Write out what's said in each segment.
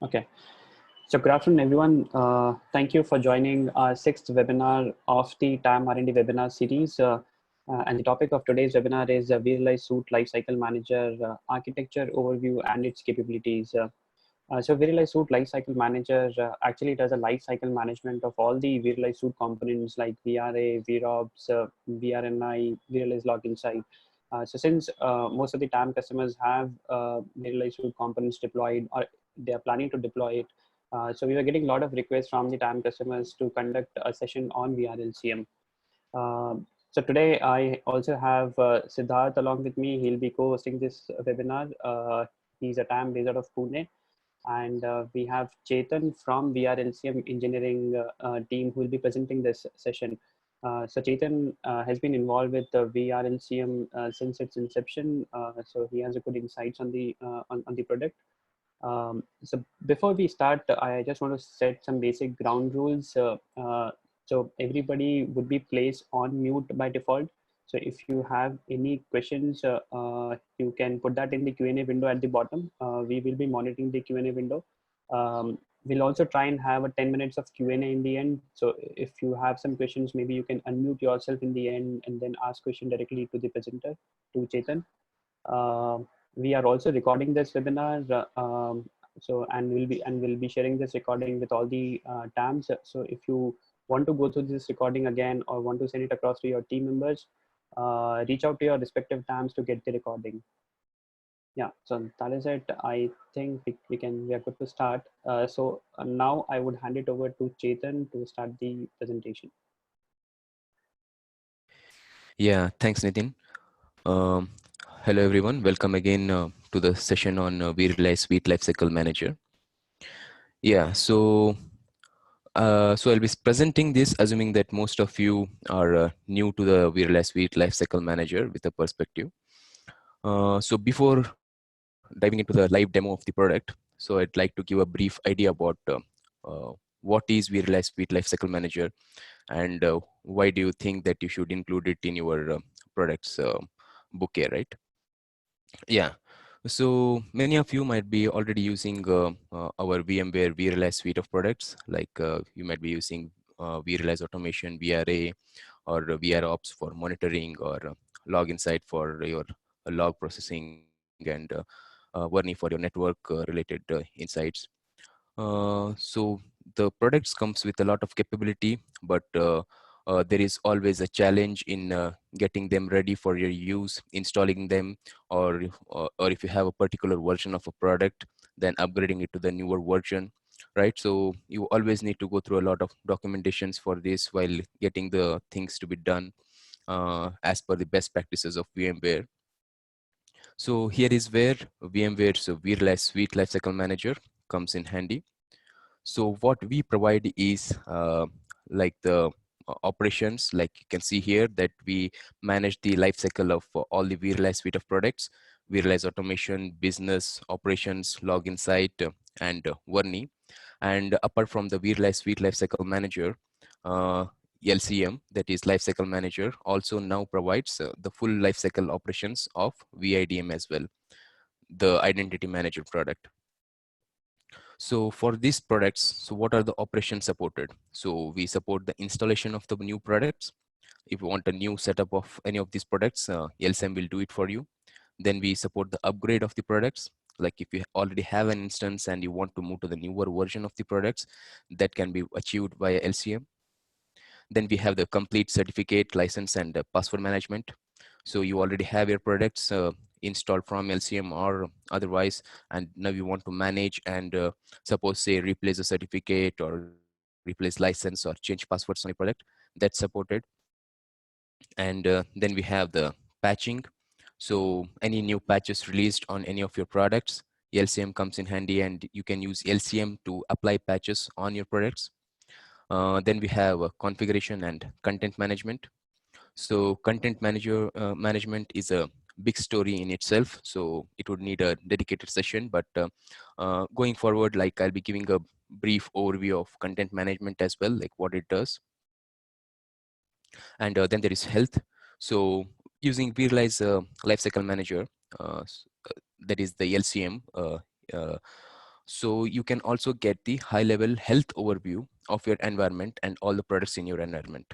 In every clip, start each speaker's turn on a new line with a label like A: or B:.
A: Okay. So good afternoon, everyone. Thank you for joining our sixth webinar of the TAM R&D webinar series. And the topic of today's webinar is vRealize Suite Lifecycle Manager Architecture Overview and its capabilities. So vRealize Suite Lifecycle Manager actually does a lifecycle management of all the vRealize Suite components like VRA, VROBs, VRNI, vRealize Login Site. So since most of the TAM customers have vRealize Suite components deployed or they are planning to deploy it, so we were getting a lot of requests from the TAM customers to conduct a session on vRLCM. So today I also have Siddharth along with me. He'll be co-hosting this webinar. He's a TAM based out of Pune. And we have Chetan from vRLCM engineering team who will be presenting this session. So Chetan has been involved with the vRLCM since its inception. So he has a good insights on the on the product. So before we start, I just want to set some basic ground rules. So everybody would be placed on mute by default. So if you have any questions, you can put that in the Q&A window at the bottom. We will be monitoring the Q&A window. We'll also try and have a 10 minutes of Q&A in the end. So if you have some questions, maybe you can unmute yourself in the end and then ask question directly to the presenter, to Chetan. We are also recording this webinar, and we'll be sharing this recording with all the TAMs. So if you want to go through this recording again or want to send it across to your team members, reach out to your respective TAMs to get the recording. Yeah, so that is it. I think we are good to start. So now I would hand it over to Chetan to start the presentation.
B: Yeah, thanks, Nitin. Hello, everyone. Welcome again to the session on vRealize Suite Lifecycle Manager. Yeah, so I'll be presenting this, assuming that most of you are new to the vRealize Suite Lifecycle Manager with a perspective. So before diving into the live demo of the product, so I'd like to give a brief idea about what is vRealize Suite Lifecycle Manager and why do you think that you should include it in your products bouquet, right? Yeah. So many of you might be already using our VMware vRealize suite of products. Like you might be using vRealize Automation, VRA, or VROps for monitoring, or Log Insight for your log processing, and Verni for your network related insights. So the products comes with a lot of capability, but there is always a challenge in getting them ready for your use, installing them, or if you have a particular version of a product, then upgrading it to the newer version, right? So you always need to go through a lot of documentations for this while getting the things to be done as per the best practices of VMware. So here is where VMware's vRealize Suite Lifecycle Manager comes in handy. So what we provide is like the operations, like you can see here, that we manage the life cycle of all the vRealize suite of products: vRealize Automation, Business, Operations, Log Insight, and Verni. And apart from the vRealize Suite Lifecycle Manager, LCM, that is Lifecycle Manager, also now provides the full lifecycle operations of VIDM as well, the Identity Manager product. So for these products, so what are the operations supported? So we support the installation of the new products. If you want a new setup of any of these products, Lcm will do it for you. Then we support the upgrade of the products. Like if you already have an instance and you want to move to the newer version of the products, that can be achieved via LCM. Then we have the complete certificate, license, and password management. So you already have your products installed from LCM or otherwise, and now you want to manage and suppose say replace a certificate or replace license or change passwords on your product, that's supported. And then we have the patching. So any new patches released on any of your products, LCM comes in handy, and you can use LCM to apply patches on your products. Then we have configuration and content management. So content management is a big story in itself, so it would need a dedicated session, but going forward, like I'll be giving a brief overview of content management as well, like what it does. And then there is health. So using vRealize Lifecycle Manager, that is the LCM. So you can also get the high level health overview of your environment and all the products in your environment.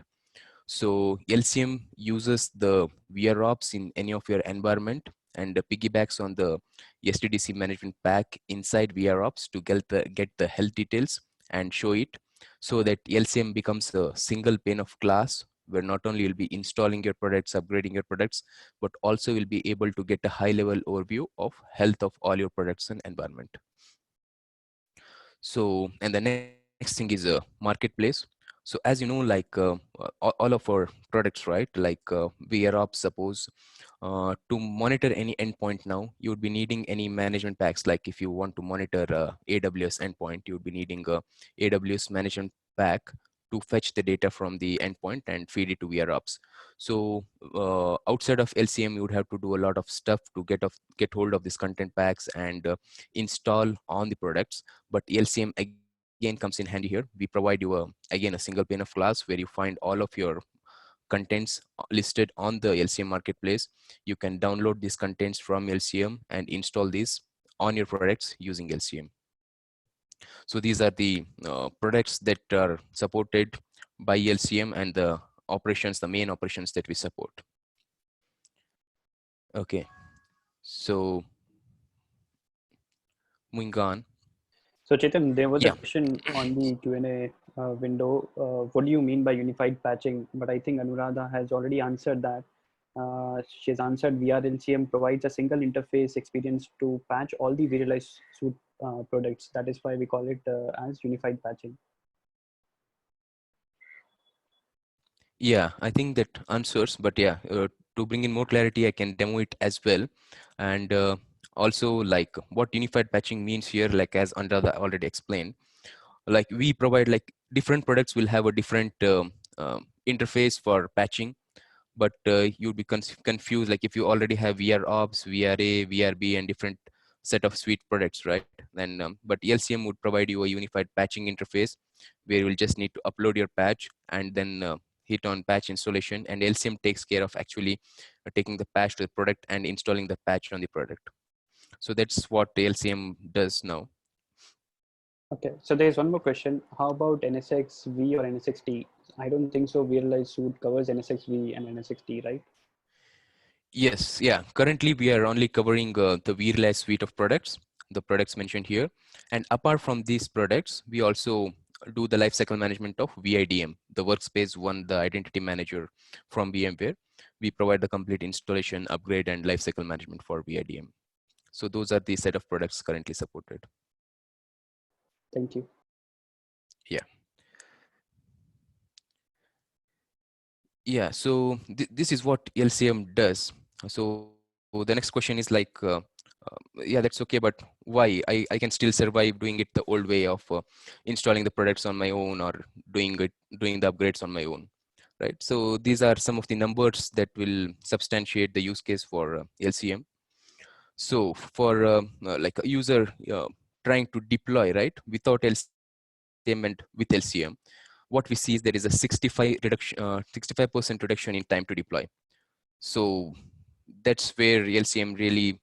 B: So Lcm uses the vRops in any of your environment and piggybacks on the SDDC management pack inside vRops to get the health details and show it, so that Lcm becomes a single pane of glass where not only you'll be installing your products, upgrading your products, but also will be able to get a high level overview of health of all your products and environment. So, and the next thing is a marketplace. So as you know, like all of our products, right? Like vRops, suppose to monitor any endpoint now, you would be needing any management packs. Like if you want to monitor AWS endpoint, you would be needing a AWS management pack to fetch the data from the endpoint and feed it to vRops. So outside of Lcm, you would have to do a lot of stuff to get hold of these content packs and install on the products. But Lcm again comes in handy here. We provide you again a single pane of glass where you find all of your contents listed on the Lcm marketplace. You can download these contents from Lcm and install these on your products using Lcm. So these are the products that are supported by Lcm and the operations, the main operations that we support. Okay, so moving on.
A: So Chetan, there was a
B: Yeah,
A: question on the Q&A window. What do you mean by unified patching? But I think Anuradha has already answered that. She's answered vRLCM provides a single interface experience to patch all the vRealize suite products. That is why we call it as unified patching.
B: yeah, I think that answers, but yeah, to bring in more clarity, I can demo it as well. And also like what unified patching means here, like as Anuradha already explained, like we provide like different products will have a different interface for patching, but you'd be confused like if you already have vRops, vRA, vRB, and different set of suite products, right? And but Lcm would provide you a unified patching interface where you will just need to upload your patch and then hit on patch installation, and Lcm takes care of actually taking the patch to the product and installing the patch on the product. So that's what Lcm does now.
A: Okay, so there's one more question. How about NSX-V or NSX-T? I don't think so. vRealize suite covers NSX-V and NSX-T, right?
B: Yes, yeah. Currently, we are only covering the vRealize suite of products, the products mentioned here. And apart from these products, we also do the lifecycle management of VIDM, the workspace one, the identity manager from VMware. We provide the complete installation, upgrade, and lifecycle management for VIDM. So those are the set of products currently supported.
A: Thank you.
B: Yeah. Yeah, so this is what LCM does. So the next question is like, yeah, that's okay, but why? I can still survive doing it the old way of installing the products on my own or doing the upgrades on my own, right? So these are some of the numbers that will substantiate the use case for LCM. So for like a user trying to deploy, right, without LCM and with LCM, what we see is there is a 65% reduction in time to deploy. So that's where LCM really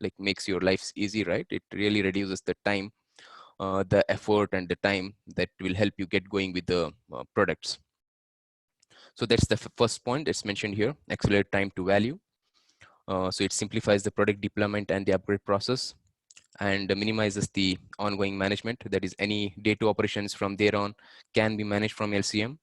B: like makes your lives easy, right? It really reduces the time, the effort, and the time that will help you get going with the products. So that's the first point that's mentioned here: accelerate time to value. So it simplifies the product deployment and the upgrade process, and minimizes the ongoing management. That is, any day-to operations from there on can be managed from LCM.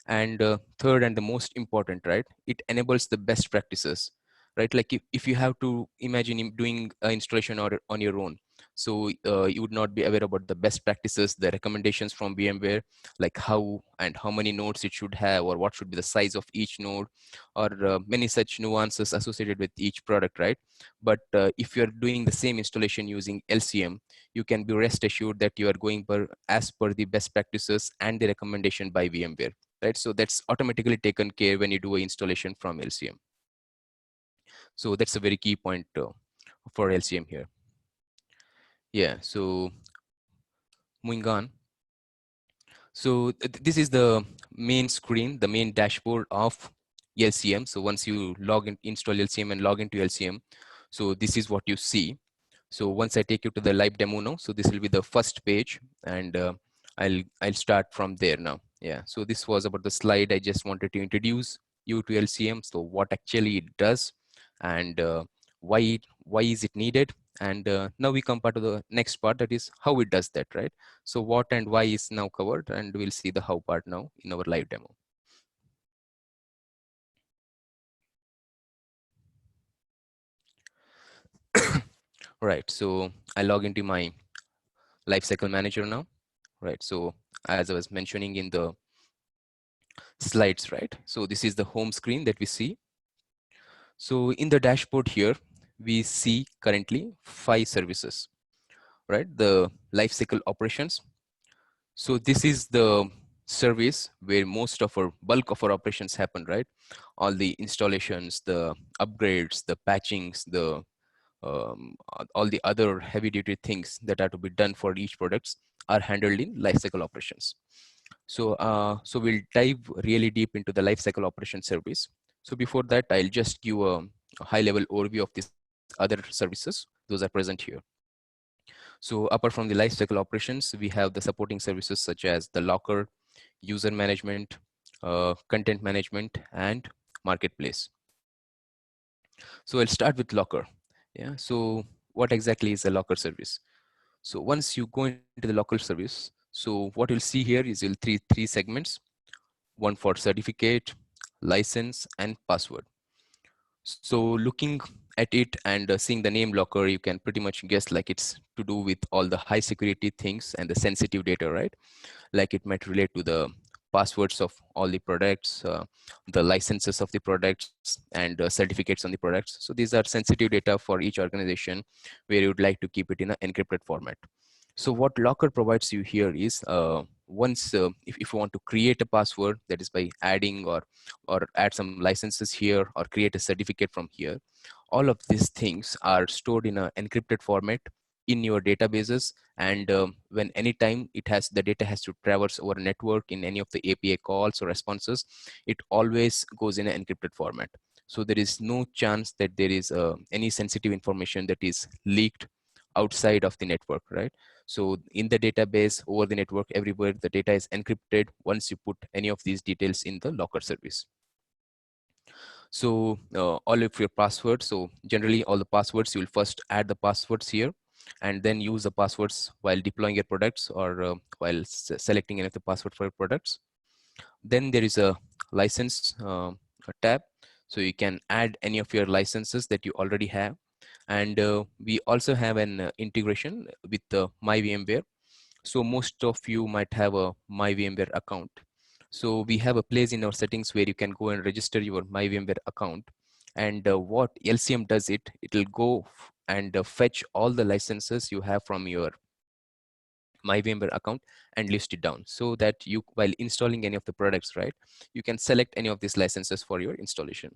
B: And third, and the most important, right, it enables the best practices, right? Like if you have to imagine doing installation or on your own, so you would not be aware about the best practices, the recommendations from VMware, like how and how many nodes it should have, or what should be the size of each node, or many such nuances associated with each product, right? But if you're doing the same installation using LCM, you can be rest assured that you are going as per the best practices and the recommendation by VMware, right? So that's automatically taken care when you do an installation from LCM. So that's a very key point for LCM here. Yeah, so moving on. So this is the main screen, the main dashboard of LCM. So once you install LCM and log into LCM, so this is what you see. So once I take you to the live demo now, so this will be the first page, and I'll start from there now. Yeah, so this was about the slide. I just wanted to introduce you to LCM, so what actually it does, and why is it needed, and now we come part to the next part, that is how it does that, right? So what and why is now covered, and we'll see the how part now in our live demo. Right, so I log into my lifecycle manager now, right? So as I was mentioning in the slides, right? So this is the home screen that we see. So in the dashboard here, we see currently 5 services, right? The lifecycle operations. So this is the service where most of our bulk of our operations happen, right? All the installations, the upgrades, the patchings, the all the other heavy duty things that are to be done for each products are handled in lifecycle operations. So we'll dive really deep into the lifecycle operation service. So before that, I'll just give a high level overview of these other services. Those are present here. So apart from the lifecycle operations, we have the supporting services such as the locker, user management, content management, and marketplace. So I'll start with locker. Yeah. So what exactly is a locker service? So once you go into the local service, so what you'll see here is you'll three segments, one for certificate, license, and password. So looking at it and seeing the name locker, you can pretty much guess like it's to do with all the high security things and the sensitive data, right? Like it might relate to the passwords of all the products, the licenses of the products, and certificates on the products. So these are sensitive data for each organization where you would like to keep it in an encrypted format. So what Locker provides you here is once if you want to create a password, that is by adding or add some licenses here or create a certificate from here, all of these things are stored in an encrypted format in your databases, and when anytime the data has to traverse over a network in any of the API calls or responses, it always goes in an encrypted format. So there is no chance that there is any sensitive information that is leaked outside of the network, right? So in the database, over the network, everywhere, the data is encrypted once you put any of these details in the locker service. So all of your passwords, so generally all the passwords, you will first add the passwords here and then use the passwords while deploying your products or while selecting any of the password for your products. Then there is a license a tab. So you can add any of your licenses that you already have. And we also have an integration with My Vmware. So most of you might have a My Vmware account. So we have a place in our settings where you can go and register your My Vmware account. And what LCM does, it'll go and fetch all the licenses you have from your My Vmware account and list it down so that you, while installing any of the products, right, you can select any of these licenses for your installation.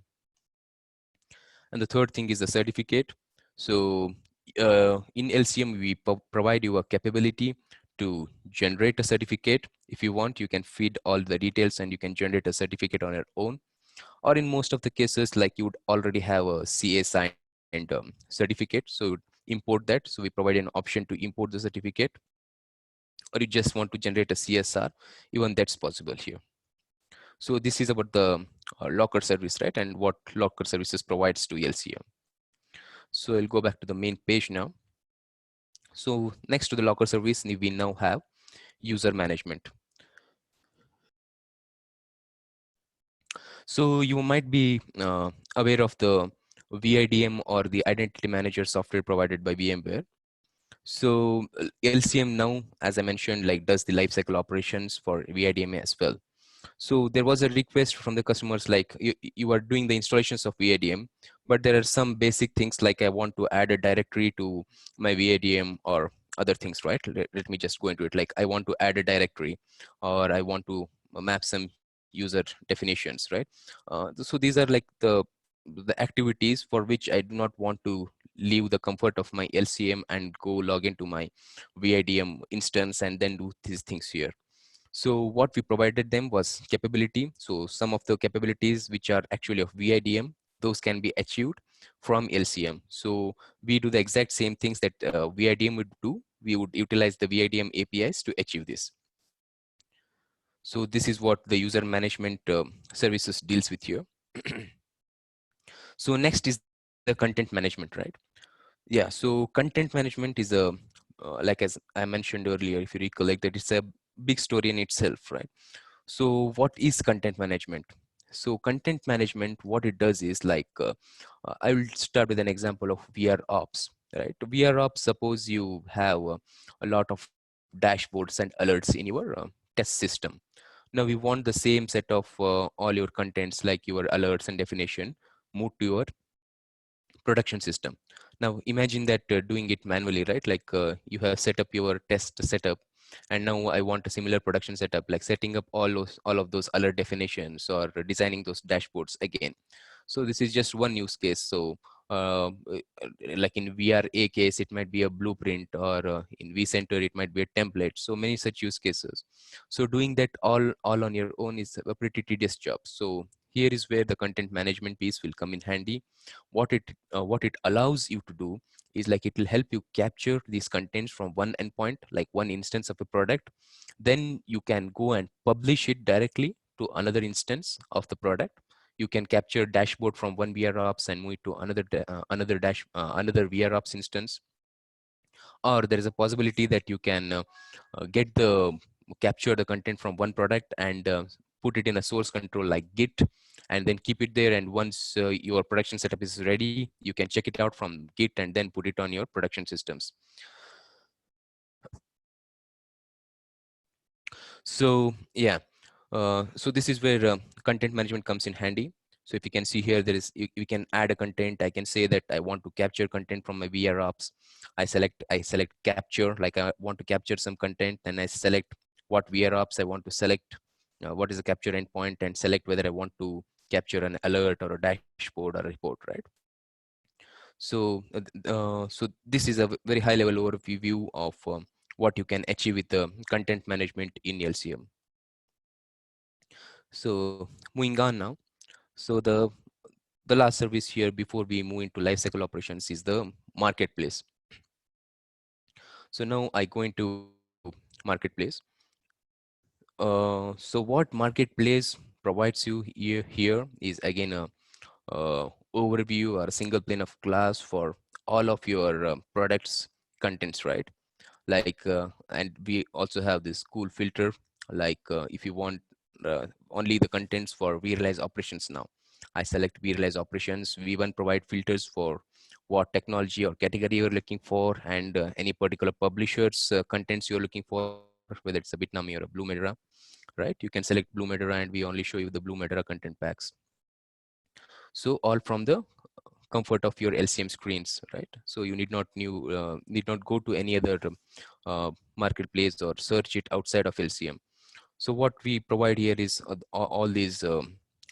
B: And the third thing is the certificate. So in LCM, we provide you a capability to generate a certificate. If you want, you can feed all the details and you can generate a certificate on your own. Or in most of the cases, like you would already have a CA signed certificate, so import that. So we provide an option to import the certificate, or you just want to generate a CSR, even that's possible here. So this is about the locker service, right? And what locker services provides to LCM. So I'll go back to the main page now. So next to the locker service, we now have user management. So you might be aware of the VIDM or the identity manager software provided by VMware. So LCM now, as I mentioned, like does the lifecycle operations for VIDM as well. So there was a request from the customers, like you are doing the installations of VIDM, but there are some basic things like I want to add a directory to my VIDM or other things, right? Let me just go into it. Like I want to add a directory, or I want to map some user definitions, right? So these are like the activities for which I do not want to leave the comfort of my LCM and go log into my VIDM instance and then do these things here. So what we provided them was capability. So some of the capabilities which are actually of VIDM, those can be achieved from LCM. So we do the exact same things that VIDM would do. We would utilize the VIDM APIs to achieve this. So this is what the user management services deals with here. So next is the content management, right? Yeah, so content management is a, like as I mentioned earlier, if you recollect, that it's a big story in itself, right? So what is content management? So content management, what it does is like, I will start with an example of VR ops, right? VR ops, suppose you have a lot of dashboards and alerts in your test system. Now we want the same set of all your contents, like your alerts and definition, moved to your production system. Now imagine that doing it manually, right? Like you have set up your test setup, and now I want a similar production setup, like setting up all of those alert definitions or designing those dashboards again. So this is just one use case. So like in VRA case, it might be a blueprint, or in vCenter, it might be a template. So many such use cases. So doing that all on your own is a pretty tedious job. So here is where the content management piece will come in handy. What it allows you to do is, like, it will help you capture these contents from one endpoint, like one instance of a product. Then you can go and publish it directly to another instance of the product. You can capture dashboard from one VROps and move it to another VROps instance. Or there is a possibility that you can get the capture the content from one product and put it in a source control like Git, and then keep it there. And once your production setup is ready, you can check it out from Git and then put it on your production systems. So yeah, so this is where content management comes in handy. So if you can see here, there is, you can add a content. I can say that I want to capture content from my VROps. I select capture, like I want to capture some content, and I select what VROps I want to select, what is the capture endpoint, and select whether I want to capture an alert or a dashboard or a report, right? So this is a very high level overview of what you can achieve with the content management in LCM. So moving on now. So the last service here before we move into lifecycle operations is the marketplace. So now I go into marketplace. So what marketplace provides you here is again a overview or a single pane of glass for all of your products contents, right? Like and we also have this cool filter, like if you want only the contents for vRealize operations. Now I select vRealize operations. V1 provide filters for what technology or category you're looking for, and any particular publishers contents you're looking for, whether it's a Bitnami or a Blue Medera, right? You can select Blue Medera and we only show you the Blue Medera content packs. So all from the comfort of your LCM screens, right? So you need not go to any other marketplace or search it outside of LCM. So what we provide here is all these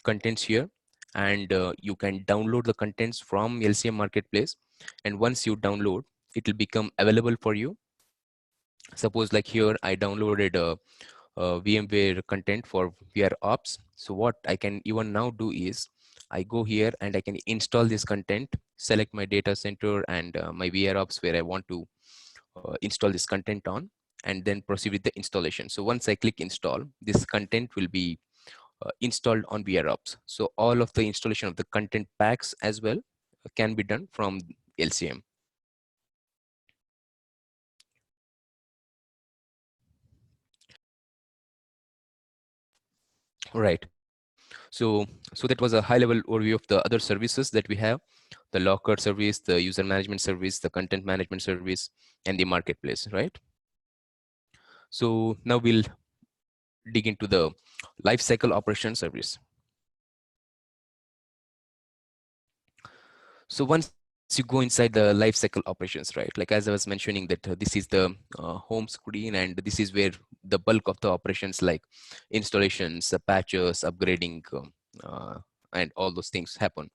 B: contents here, and you can download the contents from LCM marketplace. And once you download, it will become available for you. Suppose like here, I downloaded VMware content for VR ops. So what I can even now do is I go here and I can install this content, select my data center and my VR ops where I want to install this content on, and then proceed with the installation. So once I click install, this content will be installed on VR ops. So all of the installation of the content packs as well can be done from LCM. Right. So that was a high level overview of the other services that we have: the locker service, the user management service, the content management service, and the marketplace, right? So now we'll dig into the lifecycle operation service. So once you go inside the lifecycle operations, right, like as I was mentioning that this is the home screen, and this is where the bulk of the operations like installations, patches, upgrading, and all those things happen.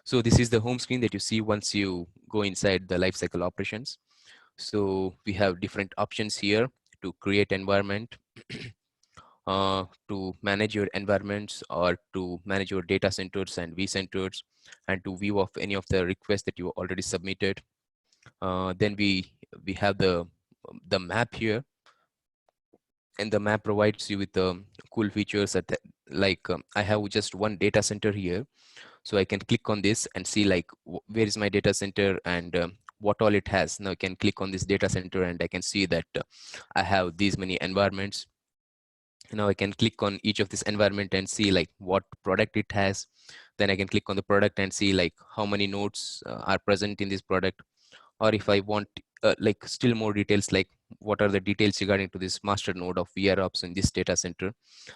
B: So this is the home screen that you see once you go inside the lifecycle operations. So we have different options here to create environment, to manage your environments or to manage your data centers and vCenters, and to view of any of the requests that you already submitted. Then we have the map here, and the map provides you with cool features that I have just one data center here, so I can click on this and see like where is my data center and what all it has. Now I can click on this data center and I can see that I have these many environments. Now I can click on each of this environment and see like what product it has. Then I can click on the product and see like how many nodes are present in this product. Or if I want like still more details, like what are the details regarding to this master node of vRops in this data center,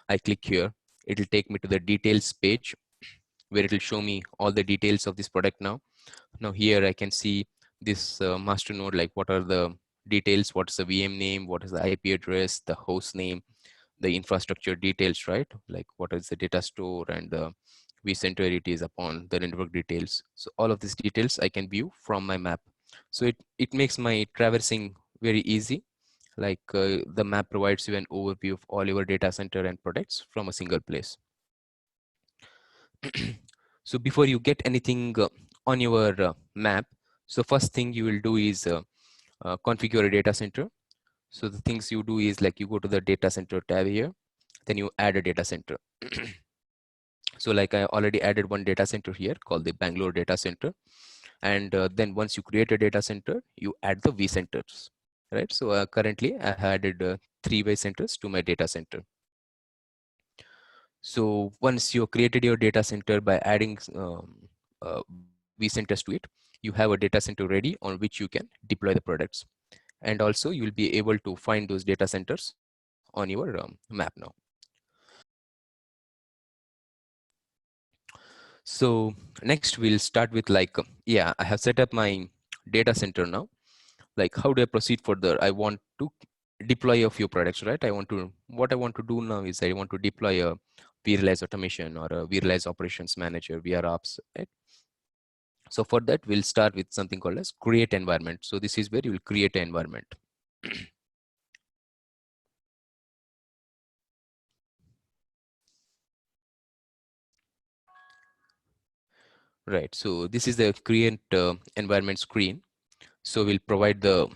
B: I click here. It will take me to the details page where it will show me all the details of this product. Now here I can see this master node, like what are the details, what is the VM name, what is the IP address, the host name, the infrastructure details, right? Like what is the data store and the vCenter it is upon, the network details. So all of these details I can view from my map. So it makes my traversing very easy. Like the map provides you an overview of all your data center and products from a single place. So before you get anything on your map, so first thing you will do is configure a data center. So the things you do is like you go to the data center tab here, then you add a data center. So like I already added one data center here called the Bangalore data center. And then once you create a data center, you add the vCenters, right? So currently I added 3 vCenters to my data center. So once you created your data center by adding vCenters to it, you have a data center ready on which you can deploy the products. And also you'll be able to find those data centers on your map now. So next we'll start with like, yeah, I have set up my data center now. Like how do I proceed further? I want to deploy a few products, right? What I want to do now is I want to deploy a vRealize automation or a vRealize operations manager, vRops, right? So for that, we'll start with something called as create environment. So this is where you will create an environment. Right, so this is the create environment screen. So we'll provide the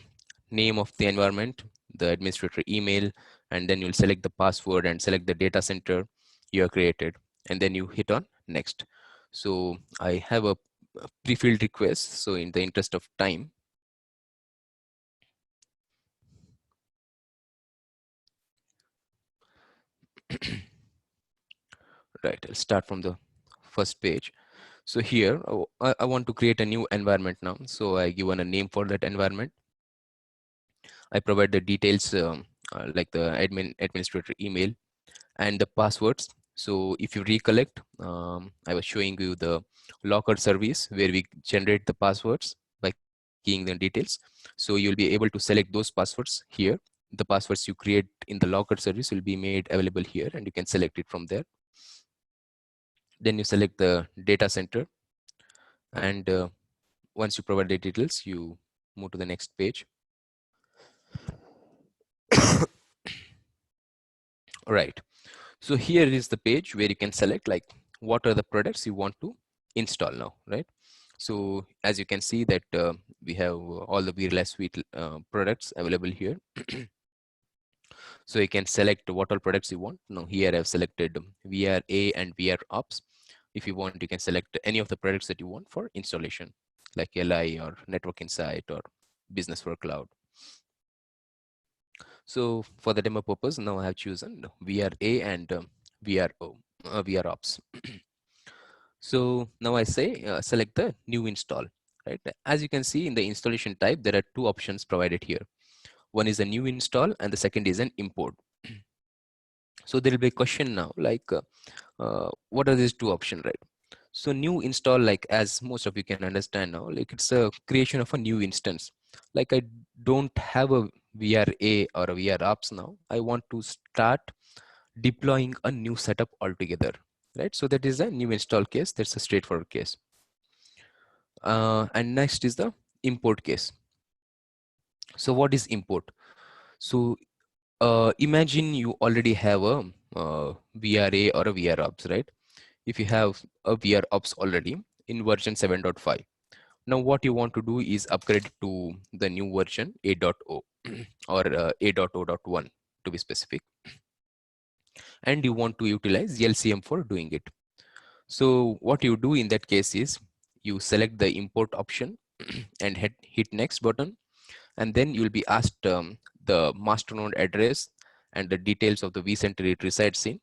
B: name of the environment, the administrator email, and then you'll select the password and select the data center you have created. And then you hit on next. So I have a pre-filled request. So in the interest of time, right, I'll start from the first page. So here, I want to create a new environment now. So I given a name for that environment. I provide the details like the administrator email and the passwords. So if you recollect, I was showing you the locker service where we generate the passwords by keying the details. So you'll be able to select those passwords here. The passwords you create in the locker service will be made available here and you can select it from there. Then you select the data center, and once you provide the details, you move to the next page. Right. So here is the page where you can select like what are the products you want to install now, right? So as you can see that we have all the vRealize suite products available here. So you can select what all products you want. Now here I've selected VRA and vRops. If you want, you can select any of the products that you want for installation, like LI or Network Insight or Business for Cloud. So for the demo purpose, now I have chosen VRA and vRops. So now I say select the new install, right? As you can see in the installation type, there are two options provided here. One is a new install and the second is an import. So there will be a question now like, what are these two options, right? So new install, like as most of you can understand now, like it's a creation of a new instance. Like I don't have a VRA or a vRops now. I want to start deploying a new setup altogether, right? So that is a new install case. That's a straightforward case. And next is the import case. So what is import? So Imagine you already have a VRA or a VROps, right? If you have a VROps already in version 7.5, now what you want to do is upgrade to the new version 8.0 or 8.0.1 to be specific, and you want to utilize LCM for doing it. So what you do in that case is you select the import option and hit next button, and then you'll be asked the master node address and the details of the vCenter it resides in,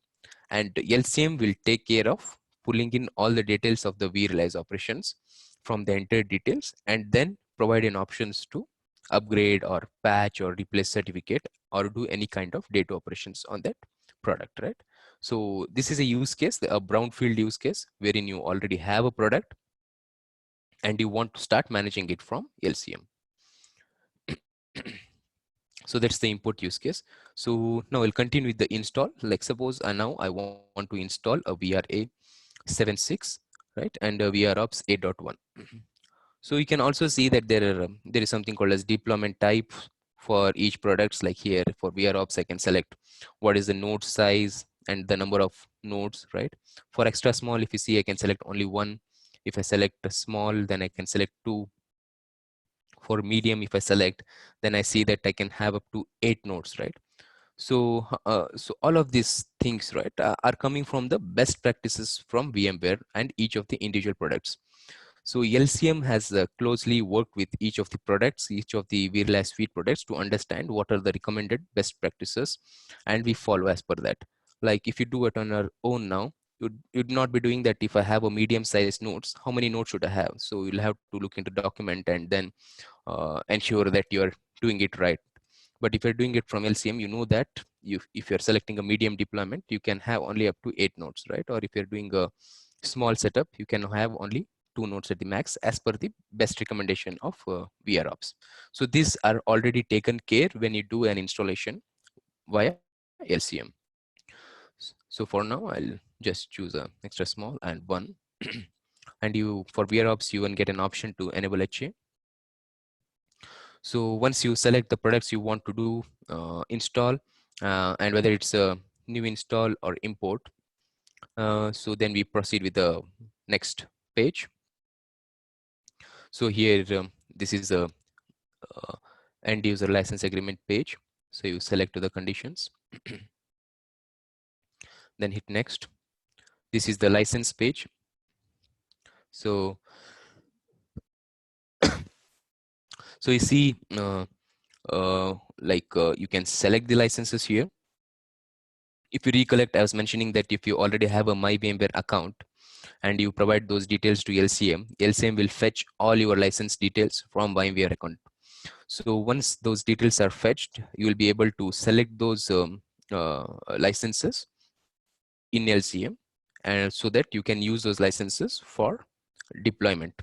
B: and LCM will take care of pulling in all the details of the vRealize operations from the entered details, and then provide an options to upgrade or patch or replace certificate or do any kind of data operations on that product, right? So this is a use case, a brownfield use case, wherein you already have a product and you want to start managing it from LCM. So that's the import use case. So now I'll continue with the install. Like suppose now I want to install a VRA 7.6, right, and a VROps 8.1. So you can also see that there is something called as deployment type for each products. Like here for vRops, I can select what is the node size and the number of nodes, right? For extra small, if you see, I can select only one. If I select a small, then I can select two. For medium, if I select, then I see that I can have up to 8 nodes, right? So all of these things, right, are coming from the best practices from VMware and each of the individual products. So LCM has closely worked with each of the products, each of the vRealize suite products, to understand what are the recommended best practices, and we follow as per that. Like if you do it on your own now, you'd not be doing that. If I have a medium sized nodes, how many nodes should I have? So you'll have to look into document and then ensure that you're doing it right. But if you're doing it from LCM, you know that if you're selecting a medium deployment, you can have only up to 8 nodes, right? Or if you're doing a small setup, you can have only 2 nodes at the max as per the best recommendation of vRops. So these are already taken care when you do an installation via LCM. So for now, I'll just choose a extra small and one. And you, for vRops, you will get an option to enable HA. So once you select the products you want to do install, and whether it's a new install or import, so then we proceed with the next page. So here, this is a end user license agreement page. So you select the conditions, then hit next. This is the license page. So, so you see, you can select the licenses here. If you recollect, I was mentioning that if you already have a My Vmware account and you provide those details to LCM, LCM will fetch all your license details from VMware account. So once those details are fetched, you will be able to select those licenses in LCM, and so that you can use those licenses for deployment.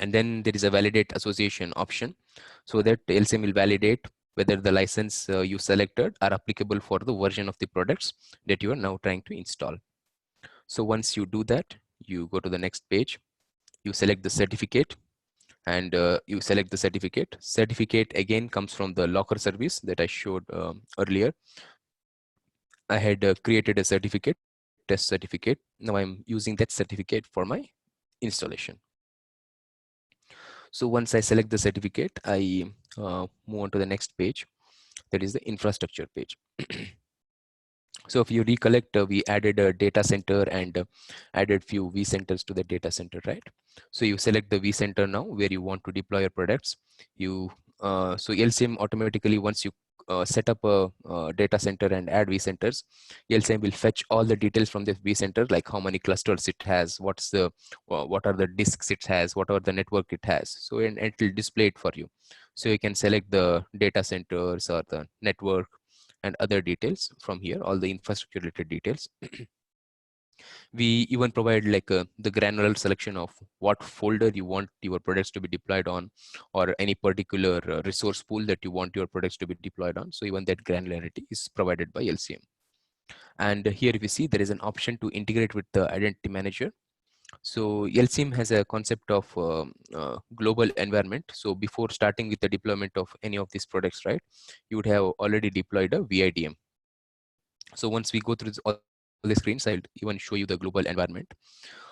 B: And then there is a validate association option, so that LCM will validate whether the license you selected are applicable for the version of the products that you are now trying to install. So once you do that, you go to the next page, you select the certificate, and you select the certificate. Certificate again comes from the locker service that I showed earlier. I had created a certificate, test certificate. Now I'm using that certificate for my installation. So once I select the certificate, I move on to the next page, that is the infrastructure page. So if you recollect, we added a data center and added few vCenters to the data center, right? So you select the vCenter now where you want to deploy your products. So LCM automatically, once you set up a data center and add vCenters, LCM will fetch all the details from this vCenter, like how many clusters it has, what are the disks it has, what are the network it has. So and it will display it for you. So you can select the data centers or the network and other details from here, all the infrastructure related details. We even provide like the granular selection of what folder you want your products to be deployed on, or any particular resource pool that you want your products to be deployed on. So even that granularity is provided by LCM. And here we see there is an option to integrate with the identity manager. So Lcm has a concept of global environment. So before starting with the deployment of any of these products, right, you would have already deployed a VIDM. So once we go through all the screens, I'll even show you the global environment.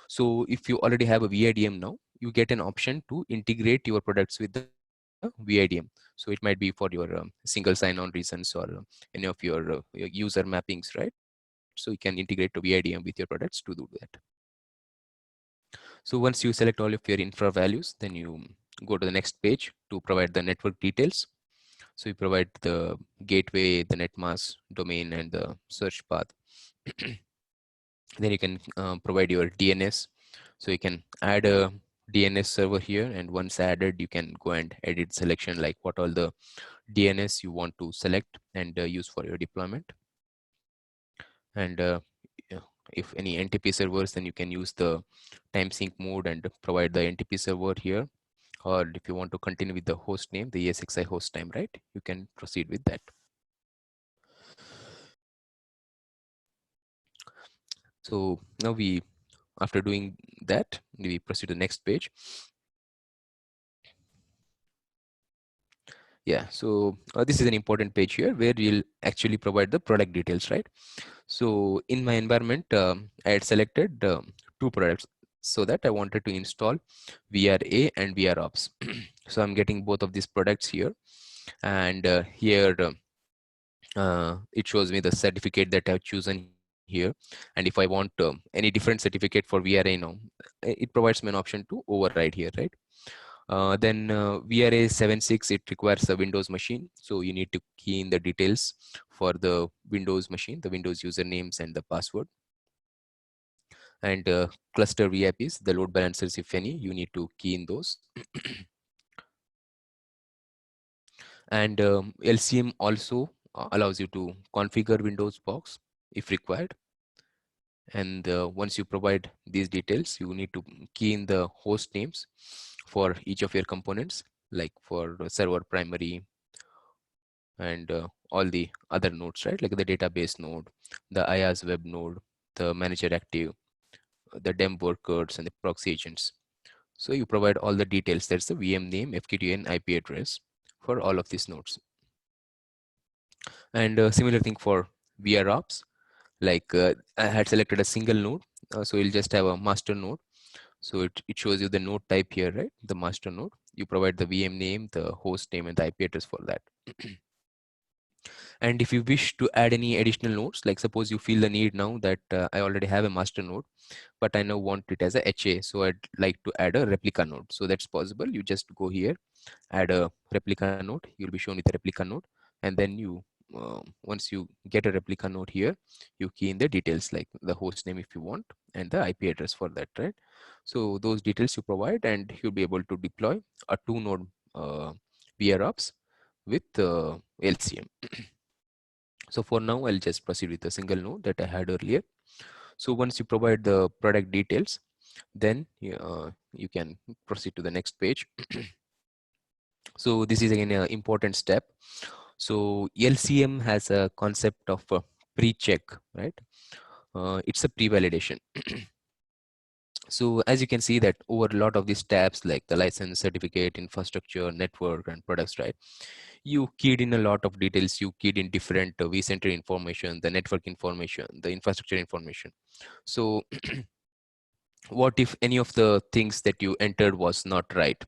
B: So if you already have a VIDM now, you get an option to integrate your products with the VIDM. So it might be for your single sign-on reasons or any of your user mappings, right? So you can integrate to VIDM with your products to do that. So once you select all of your infra values, then you go to the next page to provide the network details. So you provide the gateway, the net mask, domain, and the search path. Then you can provide your DNS. So you can add a DNS server here, and once added, you can go and edit selection like what all the DNS you want to select and use for your deployment. And yeah, if any NTP servers, then you can use the time sync mode and provide the NTP server here. Or if you want to continue with the host name, the ESXi host name, right? You can proceed with that. So now after doing that, we proceed to the next page. Yeah, so this is an important page here where you'll actually provide the product details, right? So in my environment, I had selected two products so that I wanted to install VRA and VROps. So I'm getting both of these products here, and here it shows me the certificate that I've chosen here. And if I want any different certificate for VRA now, it provides me an option to override here, right? Then VRA 7.6, it requires a Windows machine. So you need to key in the details for the Windows machine, the Windows usernames and the password. And cluster VIPs, the load balancers, if any, you need to key in those. And LCM also allows you to configure Windows box if required. And once you provide these details, you need to key in the host names for each of your components, like for server primary and all the other nodes, right? Like the database node, the IaaS web node, the manager active, the dem workers, and the proxy agents. So you provide all the details. That's the VM name, FQDN, IP address for all of these nodes. And similar thing for VROps, like I had selected a single node. So you'll just have a master node. So it shows you the node type here, right? The master node. You provide the VM name, the host name, and the IP address for that. And if you wish to add any additional nodes, like suppose you feel the need now that I already have a master node, but I now want it as a HA. So I'd like to add a replica node. So that's possible. You just go here, add a replica node. You'll be shown with a replica node. And then you, once you get a replica node here, you key in the details like the host name if you want and the IP address for that, right? So those details you provide and you'll be able to deploy a two node VROps with LCM. So for now, I'll just proceed with a single node that I had earlier. So once you provide the product details, then you can proceed to the next page. So this is again an important step. So LCM has a concept of a pre-check, right? It's a pre-validation. So as you can see that over a lot of these tabs like the license, certificate, infrastructure, network, and products, right? You keyed in a lot of details. You keyed in different vCenter information, the network information, the infrastructure information. So what if any of the things that you entered was not right?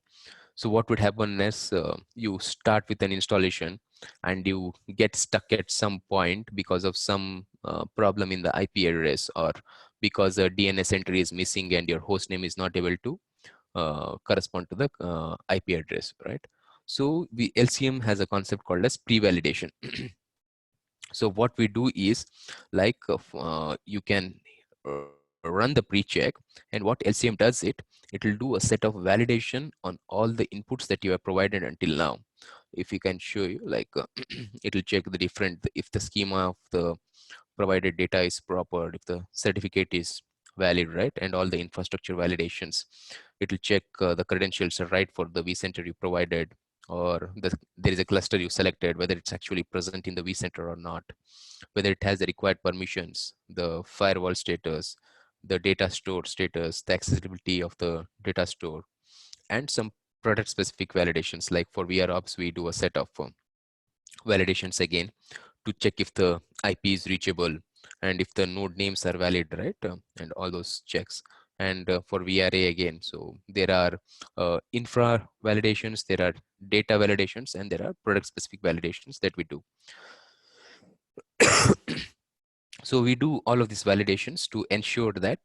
B: So what would happen is you start with an installation and you get stuck at some point because of some problem in the IP address, or because a DNS entry is missing and your host name is not able to correspond to the IP address, right? So the LCM has a concept called as pre-validation. So what we do is like you can run the pre-check, and what LCM does it will do a set of validation on all the inputs that you have provided until now. If you can show you like it will check the different, if the schema of the provided data is proper, if the certificate is valid, right, and all the infrastructure validations. It will check the credentials are right for the vCenter you provided, or there is a cluster you selected, whether it's actually present in the vCenter or not, whether it has the required permissions, the firewall status, the data store status, the accessibility of the data store, and some product specific validations. Like for vRops, we do a set of validations again to check if the IP is reachable and if the node names are valid, right? And all those checks. And for VRA again, so there are infra validations, there are data validations, and there are product specific validations that we do. So we do all of these validations to ensure that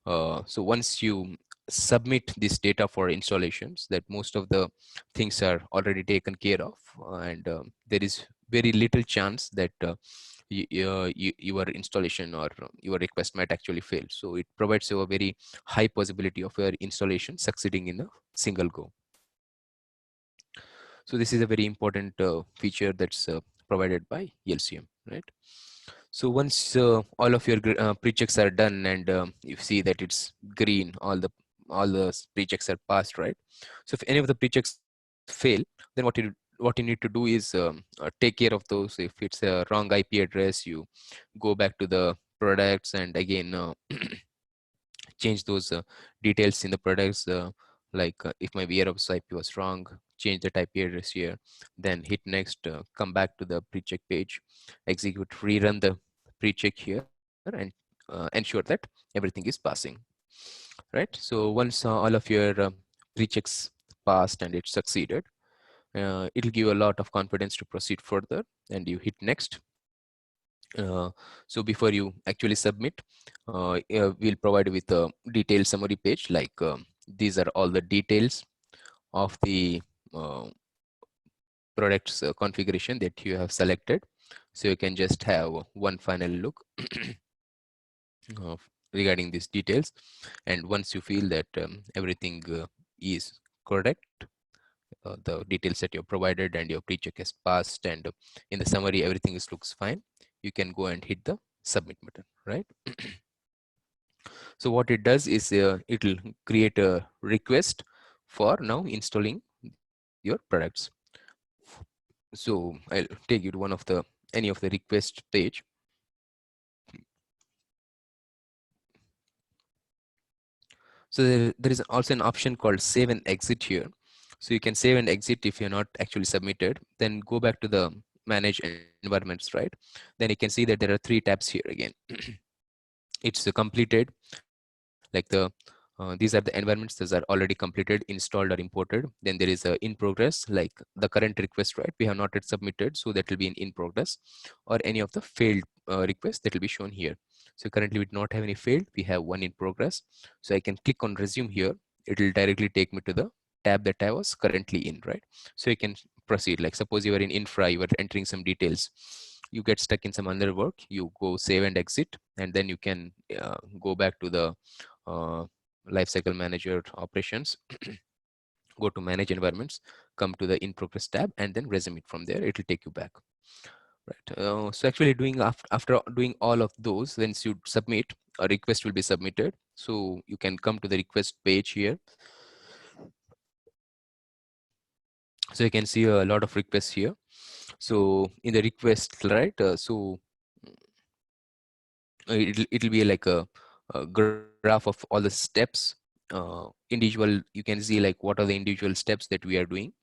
B: so once you submit this data for installations, that most of the things are already taken care of, and there is very little chance that your installation or your request might actually fail. So it provides you a very high possibility of your installation succeeding in a single go. So this is a very important feature that's provided by Lcm, right? So once all of your pre-checks are done and you see that it's green, all the pre-checks are passed, right? So if any of the pre-checks fail, then what you need to do is take care of those. If it's a wrong IP address, you go back to the products and again change those details in the products. Like if my VROps IP was wrong, change the IP address here, then hit next, come back to the pre-check page, execute, rerun the pre-check here, and ensure that everything is passing, right? So once all of your pre-checks passed and it succeeded, it'll give you a lot of confidence to proceed further, and you hit next. So before you actually submit, we'll provide you with a detailed summary page, like these are all the details of the uh, products configuration that you have selected. So you can just have one final look regarding these details. And once you feel that everything is correct, the details that you provided and your pre-check is passed, and in the summary everything looks fine, you can go and hit the submit button, right? So what it does is it will create a request for now installing your products. So I'll take you to one of the any of the request page. So there is also an option called save and exit here. So you can save and exit if you're not actually submitted. Then go back to the manage environments, right? Then you can see that there are 3 tabs here again. It's completed, like these are the environments that are already completed, installed or imported. Then there is a in progress, like the current request, right? We have not yet submitted, so that will be in progress, or any of the failed requests that will be shown here. So currently we do not have any failed, we have one in progress. So I can click on resume here. It will directly take me to the tab that I was currently in, right? So you can proceed. Like suppose you are in infra, you are entering some details, you get stuck in some other work, you go save and exit, and then you can go back to the uh, lifecycle manager operations, go to manage environments, come to the in progress tab, and then resume it. From there it will take you back, right? So actually doing after doing all of those, once you submit, a request will be submitted. So you can come to the request page here. So you can see a lot of requests here. So in the request, right, it'll be like a graph of all the steps, individual. You can see like what are the individual steps that we are doing.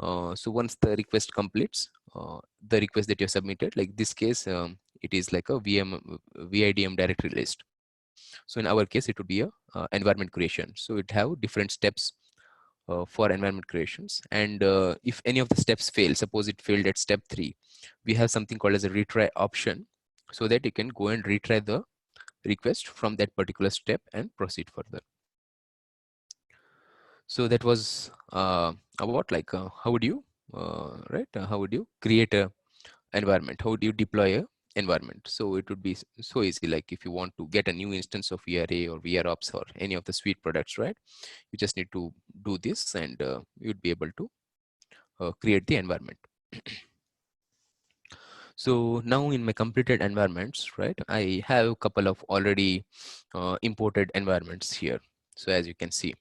B: So once the request completes, the request that you submitted, like this case, it is like a VIDM directory list. So in our case, it would be a environment creation. So it have different steps for environment creations. And if any of the steps fail, suppose it failed at step 3, we have something called as a retry option, so that you can go and retry the request from that particular step and proceed further. So that was about like how would you how would you create a environment, how would you deploy a environment. So it would be so easy, like if you want to get a new instance of VRA or VROps or any of the suite products, right? You just need to do this, and you'd be able to create the environment. So now in my completed environments, right, I have a couple of already imported environments here. So as you can see,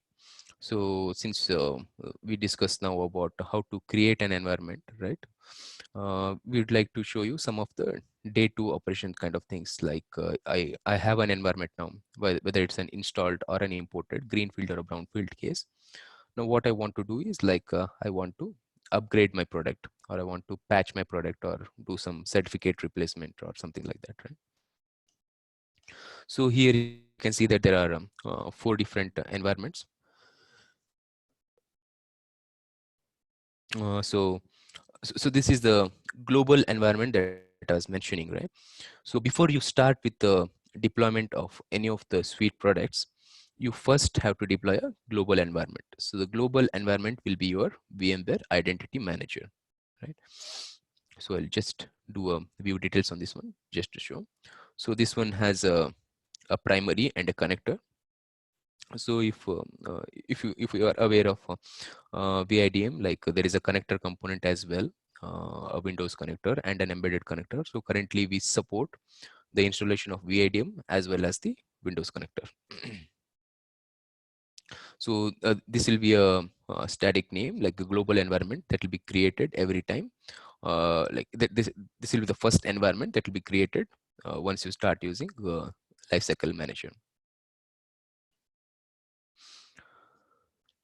B: so since we discussed now about how to create an environment, right, we would like to show you some of the day two operation kind of things, like I have an environment now, whether it's an installed or an imported greenfield or a brownfield case. Now what I want to do is like I want to upgrade my product, or I want to patch my product, or do some certificate replacement or something like that, right? So here you can see that there are four different environments. So this is the global environment that I was mentioning, right? So before you start with the deployment of any of the suite products, you first have to deploy a global environment. So the global environment will be your VMware Identity Manager, right? So I'll just do a view details on this one just to show. So this one has a primary and a connector. So if you are aware of VIDM, like there is a connector component as well, a Windows connector and an embedded connector. So currently we support the installation of VIDM as well as the Windows connector. So this will be a static name, like a global environment that will be created every time. This will be the first environment that will be created once you start using Lifecycle Manager.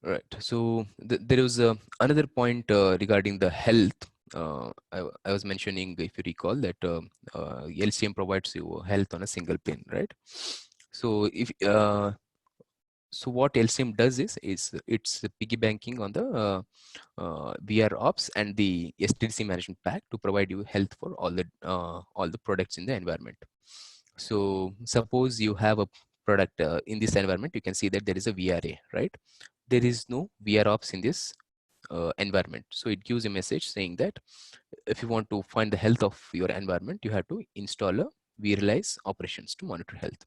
B: Right. So there was another point regarding the health. I was mentioning, if you recall, that LCM provides you health on a single pane, right? So what LCM does is it's piggybacking on the VR ops and the STDC management pack to provide you health for all the products in the environment. So suppose you have a product in this environment, you can see that there is a VRA, right? There is no VR ops in this environment. So it gives a message saying that if you want to find the health of your environment, you have to install a vRealize operations to monitor health,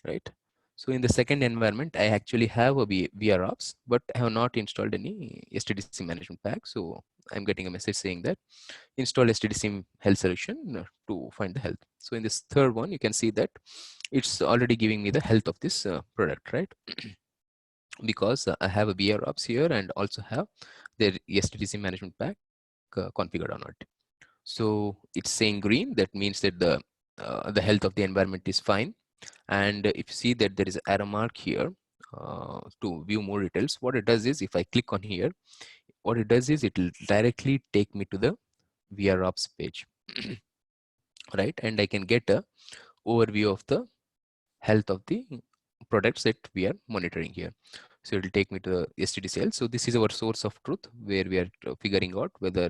B: right? So in the second environment, I actually have a VR ops, but I have not installed any STDC management pack. So I'm getting a message saying that install STDC health solution to find the health. So in this third one, you can see that it's already giving me the health of this product, right? Because I have a VR ops here and also have the STDC management pack configured on it. So it's saying green, that means that the health of the environment is fine. And if you see that there is an arrow mark here to view more details, what it does is if I click on here, what it does is it will directly take me to the VR ops page, right? And I can get a overview of the health of the products that we are monitoring here. So it will take me to the STDCL. So this is our source of truth, where we are figuring out whether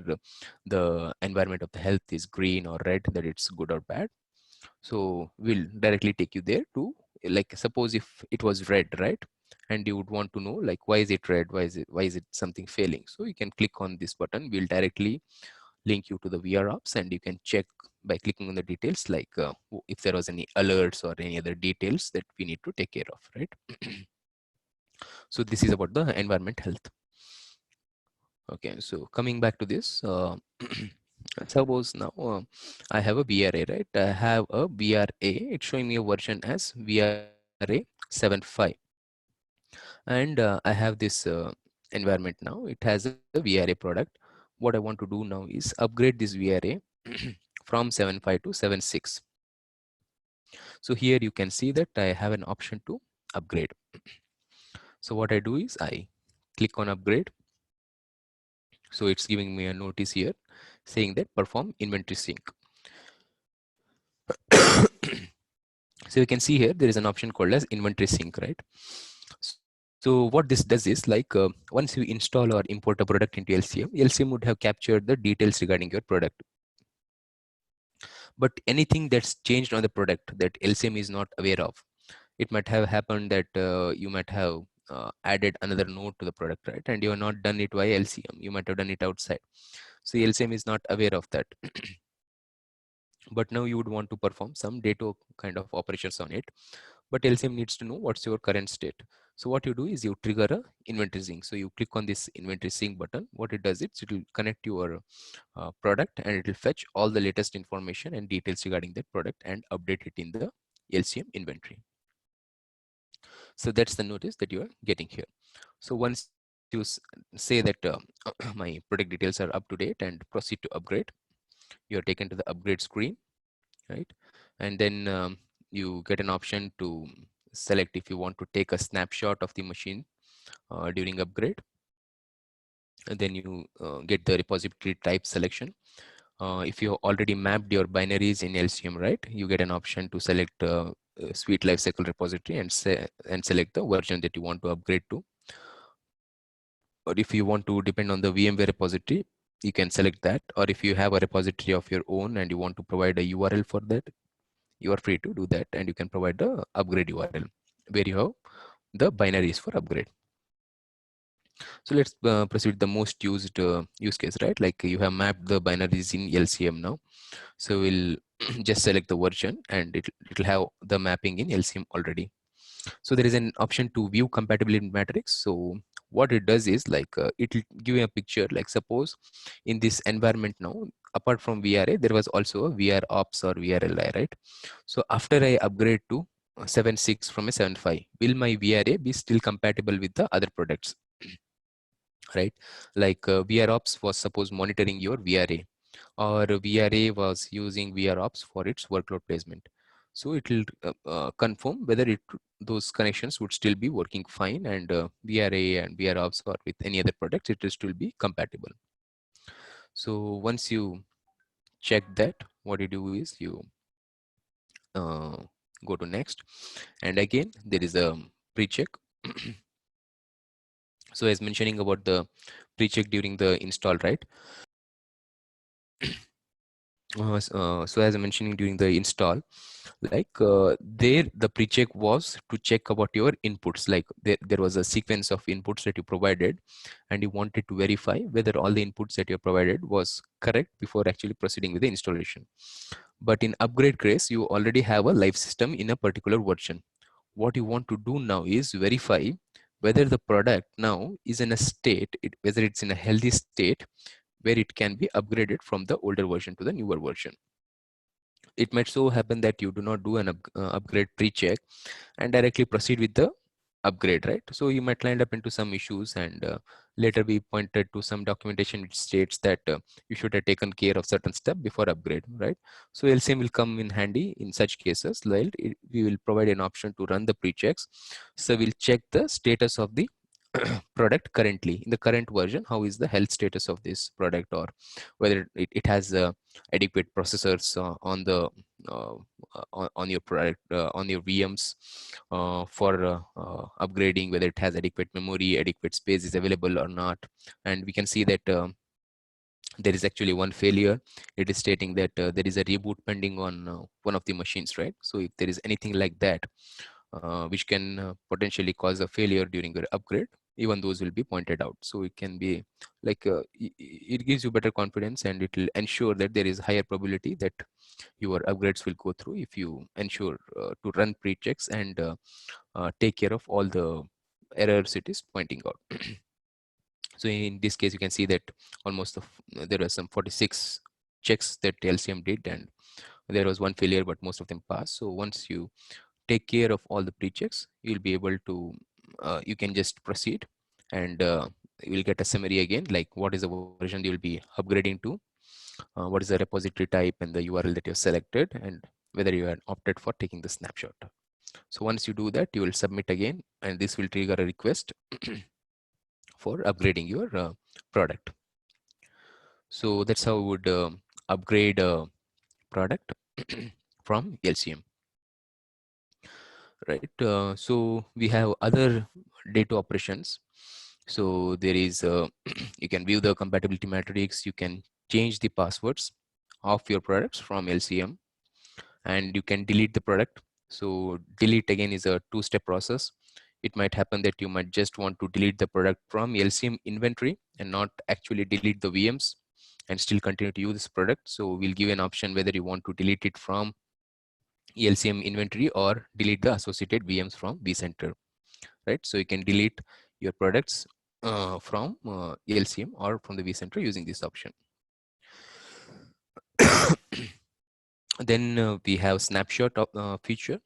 B: the environment of the health is green or red, that it's good or bad. So we'll directly take you there to, like, suppose if it was red, right? And you would want to know, like, why is it red? Why is it something failing? So you can click on this button. We'll directly link you to the VR ops, and you can check by clicking on the details, like if there was any alerts or any other details that we need to take care of, right? So this is about the environment health. Okay, so coming back to this, suppose now I have a VRA, right? I have a VRA, it's showing me a version as VRA 7.5. And I have this environment now, it has a VRA product. What I want to do now is upgrade this VRA from 7.5 to 7.6. So here you can see that I have an option to upgrade. So what I do is I click on upgrade. So it's giving me a notice here saying that perform inventory sync. So you can see here there is an option called as inventory sync, right? So what this does is, like once you install or import a product into LCM would have captured the details regarding your product. But anything that's changed on the product that LCM is not aware of, it might have happened that you might have added another node to the product, right? And you have not done it via LCM. You might have done it outside. So LCM is not aware of that. But now you would want to perform some data kind of operations on it. But LCM needs to know what's your current state. So what you do is you trigger a inventory sync. So you click on this inventory sync button. What it does is it will connect your product, and it will fetch all the latest information and details regarding that product and update it in the LCM inventory. So that's the notice that you are getting here. So once you say that my product details are up to date and proceed to upgrade, you are taken to the upgrade screen. right? And then you get an option to select if you want to take a snapshot of the machine during upgrade. And then you get the repository type selection. If you already mapped your binaries in LCM, right, you get an option to select Suite Lifecycle repository and select the version that you want to upgrade to. Or if you want to depend on the VMware repository, you can select that. Or if you have a repository of your own and you want to provide a URL for that, you are free to do that, and you can provide the upgrade URL where you have the binaries for upgrade. So let's proceed with the most used use case, right? Like you have mapped the binaries in LCM now. So we'll just select the version and it'll have the mapping in LCM already. So there is an option to view compatibility matrix. So what it does is like it'll give you a picture. Like suppose in this environment now, apart from VRA, there was also a VR ops or VRLI, right? So after I upgrade to 7.6 from a 7.5, will my VRA be still compatible with the other products? Right? Like VROps was suppose monitoring your VRA, or VRA was using VROps for its workload placement. So it will confirm whether those connections would still be working fine, and VRA and VROps or with any other products, it will still be compatible. So once you check that, what you do is you uh, go to next, and again there is a pre-check. So as mentioning about the pre-check during the install, right? So as I mentioning during the install, like there the pre-check was to check about your inputs. Like there was a sequence of inputs that you provided, and you wanted to verify whether all the inputs that you provided was correct before actually proceeding with the installation. But in upgrade case, you already have a live system in a particular version. What you want to do now is verify whether the product now is in a state, whether it's in a healthy state where it can be upgraded from the older version to the newer version. It might so happen that you do not do an upgrade pre-check and directly proceed with the upgrade, right? So you might land up into some issues, and later be pointed to some documentation which states that you should have taken care of certain step before upgrade, right? So LCM will come in handy in such cases. Like we will provide an option to run the pre-checks. So we'll check the status of the product currently in the current version. How is the health status of this product, or whether it has adequate processors uh, on your product, on your VMs for upgrading, whether it has adequate memory, adequate space is available or not. And we can see that there is actually one failure. It is stating that there is a reboot pending on one of the machines, right? So if there is anything like that which can potentially cause a failure during your upgrade, even those will be pointed out. So it can be like it gives you better confidence, and it will ensure that there is higher probability that your upgrades will go through if you ensure to run pre-checks and take care of all the errors it is pointing out. So in this case, you can see that almost there are some 46 checks that LCM did, and there was one failure, but most of them passed. So once you take care of all the pre-checks, you'll be able to, you can just proceed, and you will get a summary again, like what is the version you will be upgrading to, what is the repository type and the URL that you have selected, and whether you had opted for taking the snapshot. So once you do that, you will submit again, and this will trigger a request for upgrading your product. So that's how we would upgrade a product from LCM. Right. So we have other data operations. So there is, you can view the compatibility matrix, you can change the passwords of your products from LCM, and you can delete the product. So delete again is a two-step process. It might happen that you might just want to delete the product from LCM inventory and not actually delete the VMs and still continue to use this product. So we'll give an option whether you want to delete it from LCM inventory or delete the associated VMs from vCenter, right? So you can delete your products from LCM or from the vCenter using this option. Then we have snapshot feature.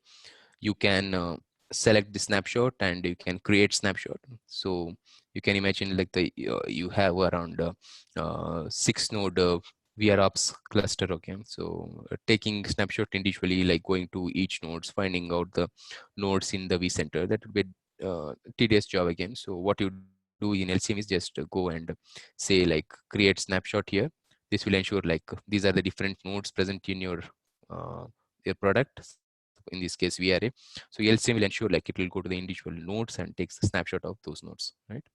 B: You can select the snapshot and you can create snapshot. So you can imagine like you have around 6 node VROps cluster. Okay, so taking snapshot individually, like going to each nodes, finding out the nodes in the vCenter, that would be tedious job again. So what you do in LCM is just go and say like create snapshot here. This will ensure like these are the different nodes present in uh, your product. In this case VRA. So LCM will ensure like it will go to the individual nodes and takes the snapshot of those nodes, right?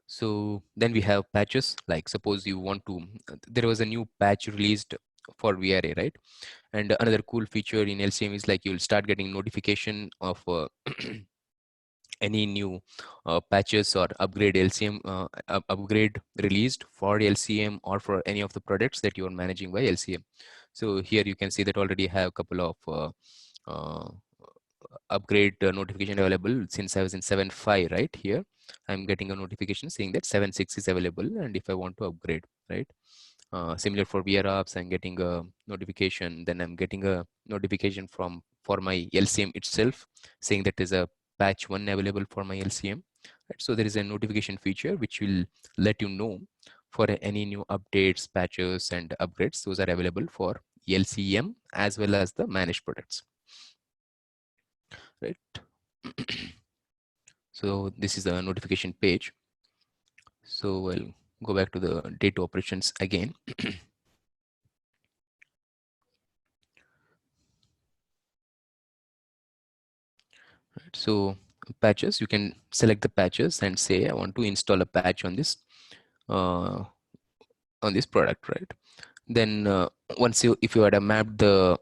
B: So then we have patches. Like suppose you want to, there was a new patch released for VRA, right? And another cool feature in LCM is like you'll start getting notification of any new patches or upgrade LCM upgrade released for LCM or for any of the products that you are managing by LCM. So here you can see that already have a couple of uh, upgrade notification available since I was in 7.5, right? Here I'm getting a notification saying that 7.6 is available and if I want to upgrade, right? Similar for VR apps, I'm getting a notification. Then I'm getting a notification from for my LCM itself saying that there's a patch 1 available for my LCM. Right? So there is a notification feature which will let you know for any new updates, patches, and upgrades. Those are available for LCM as well as the managed products. Right. So this is the notification page. So I'll go back to the data operations again. Right. So patches, you can select the patches and say I want to install a patch uh, on this product, right? Then once if you had mapped the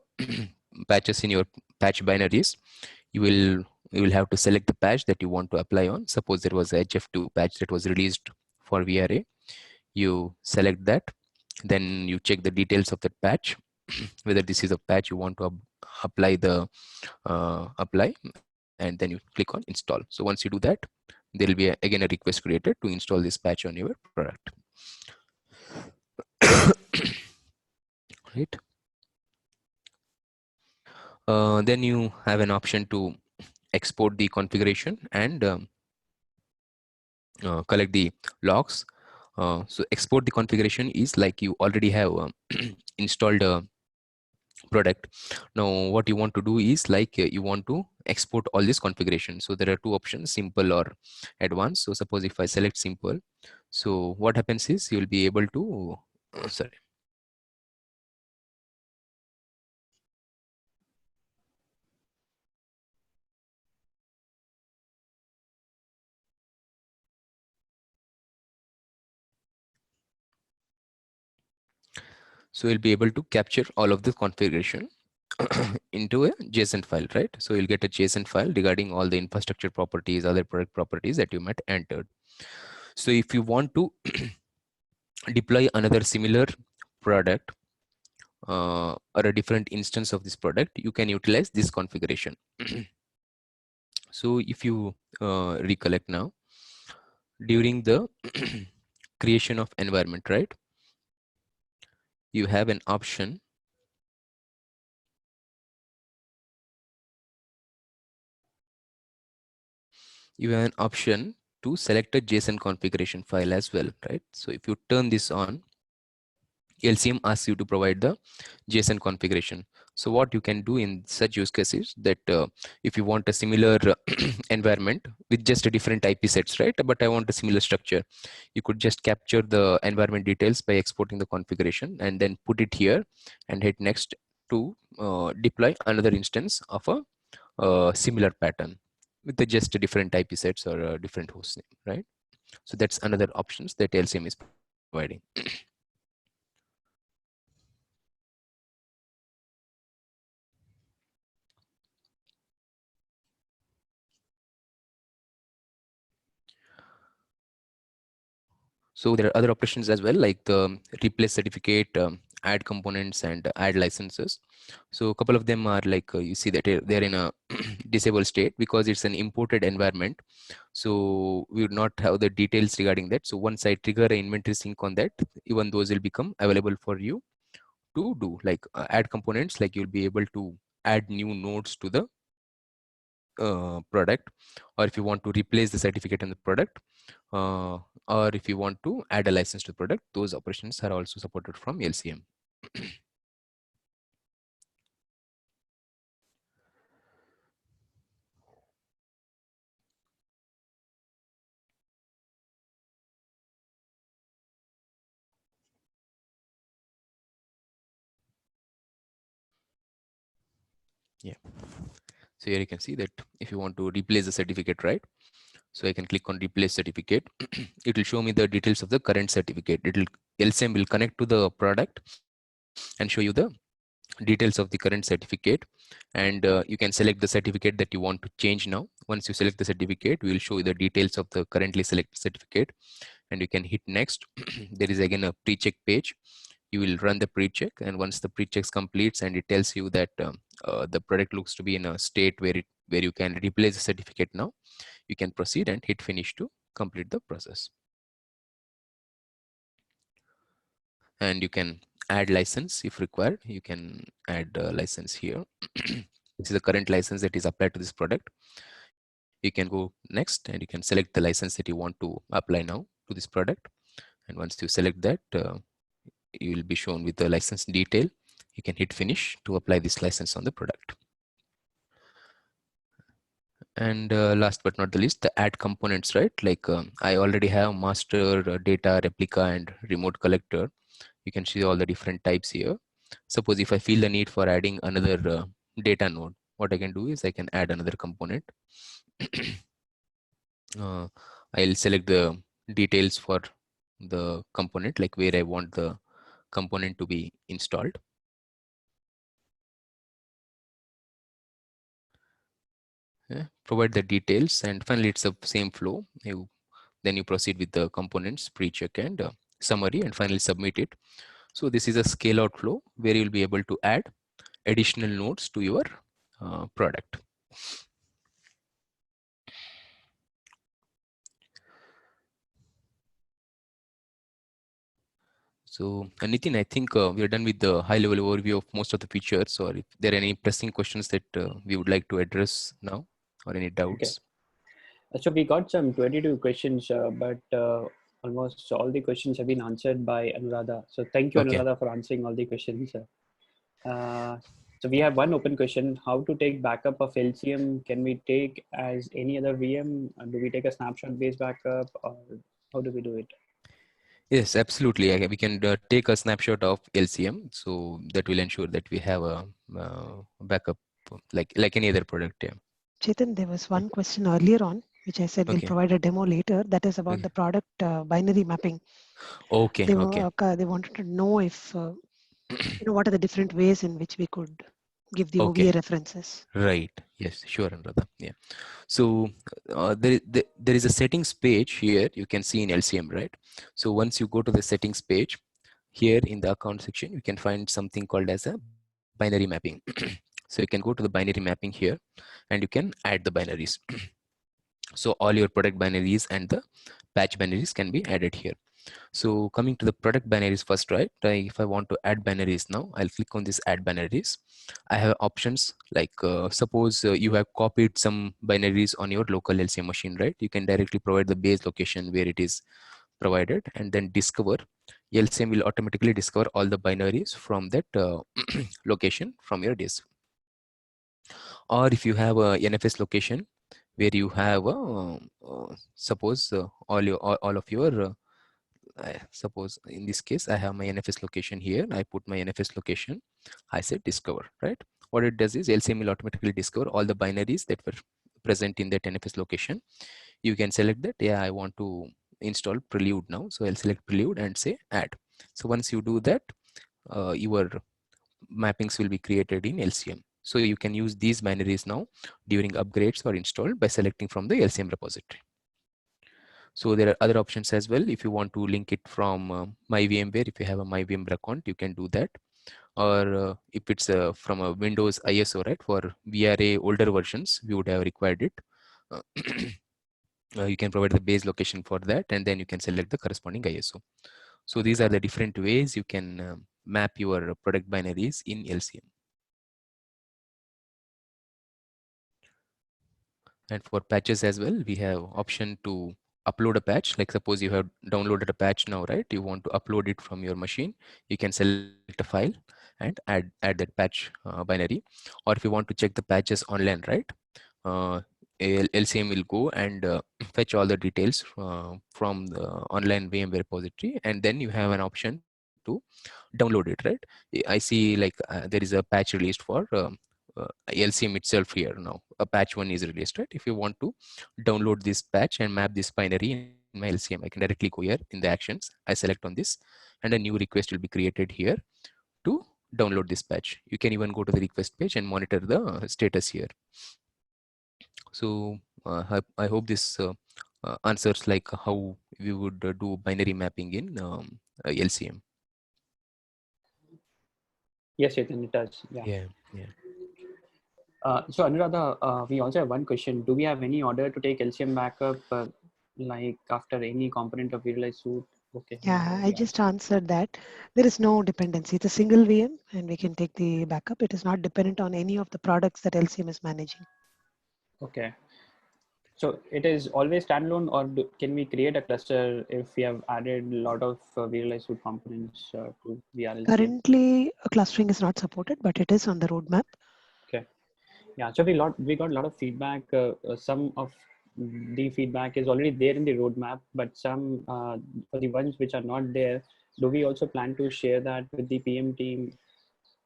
B: patches in your patch binaries, you will have to select the patch that you want to apply on. Suppose there was a HF2 patch that was released for VRA. You select that, then you check the details of that patch, whether this is a patch you want to apply the apply, and then you click on install. So once you do that, there will be again a request created to install this patch on your product. Right. Then you have an option to export the configuration and collect the logs. So export the configuration is like you already have installed a product. Now what you want to do is like you want to export all this configuration. So there are two options, simple or advanced. So suppose if I select simple, so what happens is you will be able to sorry. So you'll be able to capture all of the configuration into a JSON file, right? So you'll get a JSON file regarding all the infrastructure properties, other product properties that you might entered. So if you want to deploy another similar product or a different instance of this product, you can utilize this configuration. So if you recollect now, during the creation of environment, right, you have an option to select a JSON configuration file as well, right? So if you turn this on, LCM asks you to provide the JSON configuration. So what you can do in such use cases that if you want a similar environment with just a different IP sets, right? But I want a similar structure, you could just capture the environment details by exporting the configuration and then put it here and hit next to deploy another instance of a similar pattern with the just different IP sets or a different host name, right? So that's another options that LCM is providing. So there are other operations as well, like the replace certificate, add components, and add licenses. So a couple of them are like you see that they're in a disabled state because it's an imported environment. So we would not have the details regarding that. So once I trigger an inventory sync on that, even those will become available for you to do, like add components, like you'll be able to add new nodes to the product, or if you want to replace the certificate in the product, uh, or if you want to add a license to the product, those operations are also supported from LCM. Yeah. So here you can see that if you want to replace the certificate, right? So I can click on replace certificate. It will show me the details of the current certificate. LCM will connect to the product and show you the details of the current certificate, and you can select the certificate that you want to change now. Once you select the certificate, we will show you the details of the currently selected certificate, and you can hit next. There is again a pre-check page. You will run the pre-check, and once the pre-check completes and it tells you that the product looks to be in a state where you can replace the certificate now, you can proceed and hit finish to complete the process. And you can add license if required. You can add a license here. This is the current license that is applied to this product. You can go next and you can select the license that you want to apply now to this product. And once you select that, you will be shown with the license detail. You can hit finish to apply this license on the product. And last but not the least, the add components, right? Like I already have master, data, replica, and remote collector. You can see all the different types here. Suppose if I feel the need for adding another data node, what I can do is I can add another component. I'll select the details for the component, like where I want the component to be installed. Provide the details, and finally it's the same flow. Then you proceed with the components, pre-check and summary, and finally submit it. So this is a scale out flow where you'll be able to add additional nodes to your product. So Nitin, I think we are done with the high level overview of most of the features, or if there are any pressing questions that we would like to address now, or any
A: Okay.
B: doubts.
A: So we got some 22 questions, but almost all the questions have been answered by Anuradha. So thank you,
B: Okay.
A: Anuradha, for answering all the questions. So we have one open question: how to take backup of LCM? Can we take as any other VM? Do we take a snapshot-based backup, or how do we do it?
B: Yes, absolutely. We can take a snapshot of LCM, so that will ensure that we have a backup like any other product. Yeah.
C: Chetan, there was one question earlier on, which I said we'll
B: Okay.
C: provide a demo later. That is about
B: Okay.
C: the product binary mapping.
B: Okay.
C: They
B: Okay.
C: they wanted to know if what are the different ways in which we could give the
B: Okay.
C: OVA references.
B: Right. Yes. Sure, Anuradha. Yeah. So there is a settings page here. You can see in LCM, right? So once you go to the settings page, here in the account section, you can find something called as a binary mapping. So you can go to the binary mapping here, and you can add the binaries. So all your product binaries and the patch binaries can be added here. So coming to the product binaries first, right? If I want to add binaries now, I'll click on this add binaries. I have options like suppose you have copied some binaries on your local LCM machine, right? You can directly provide the base location where it is provided, and then discover. LCM will automatically discover all the binaries from that location from your disk. Or if you have a NFS location where you have suppose all of your suppose in this case I have my NFS location here. I put my NFS location. I said discover, right? What it does is LCM will automatically discover all the binaries that were present in that NFS location. You can select that. Yeah, I want to install Prelude now. So I'll select Prelude and say add. So once you do that, your mappings will be created in LCM. So you can use these binaries now during upgrades or install by selecting from the LCM repository. So there are other options as well. If you want to link it from My VMware, if you have a My VMware account, you can do that. Or if it's from a Windows ISO, right? For VRA older versions, we would have required it. Uh, you can provide the base location for that, and then you can select the corresponding ISO. So these are the different ways you can map your product binaries in LCM. And for patches as well, we have option to upload a patch. Like suppose you have downloaded a patch now, right? You want to upload it from your machine. You can select a file and add that patch binary. Or if you want to check the patches online, right? uh, LCM will go and fetch all the details from the online VMware repository, and then you have an option to download it, right? I see like there is a patch released for LCM itself here now. A patch 1 is released, right? If you want to download this patch and map this binary in my LCM, I can directly go here in the actions. I select on this, and a new request will be created here to download this patch. You can even go to the request page and monitor the status here. So I hope this answers like how we would do binary mapping in LCM.
A: Yes, Chetan, it does. Yeah.
B: Yeah, yeah.
A: So Anuradha, we also have one question. Do we have any order to take LCM backup, like after any component of vRealize suite? Okay.
C: Yeah, I just answered that. There is no dependency. It's a single VM and we can take the backup. It is not dependent on any of the products that LCM is managing.
A: Okay. So it is always standalone, or can we create a cluster if we have added a lot of vRealize suite components to VRLCM?
C: Currently, clustering is not supported, but it is on the roadmap.
A: Okay. Yeah. So we got a lot of feedback. Some of the feedback is already there in the roadmap, but some for the ones which are not there, do we also plan to share that with the PM team,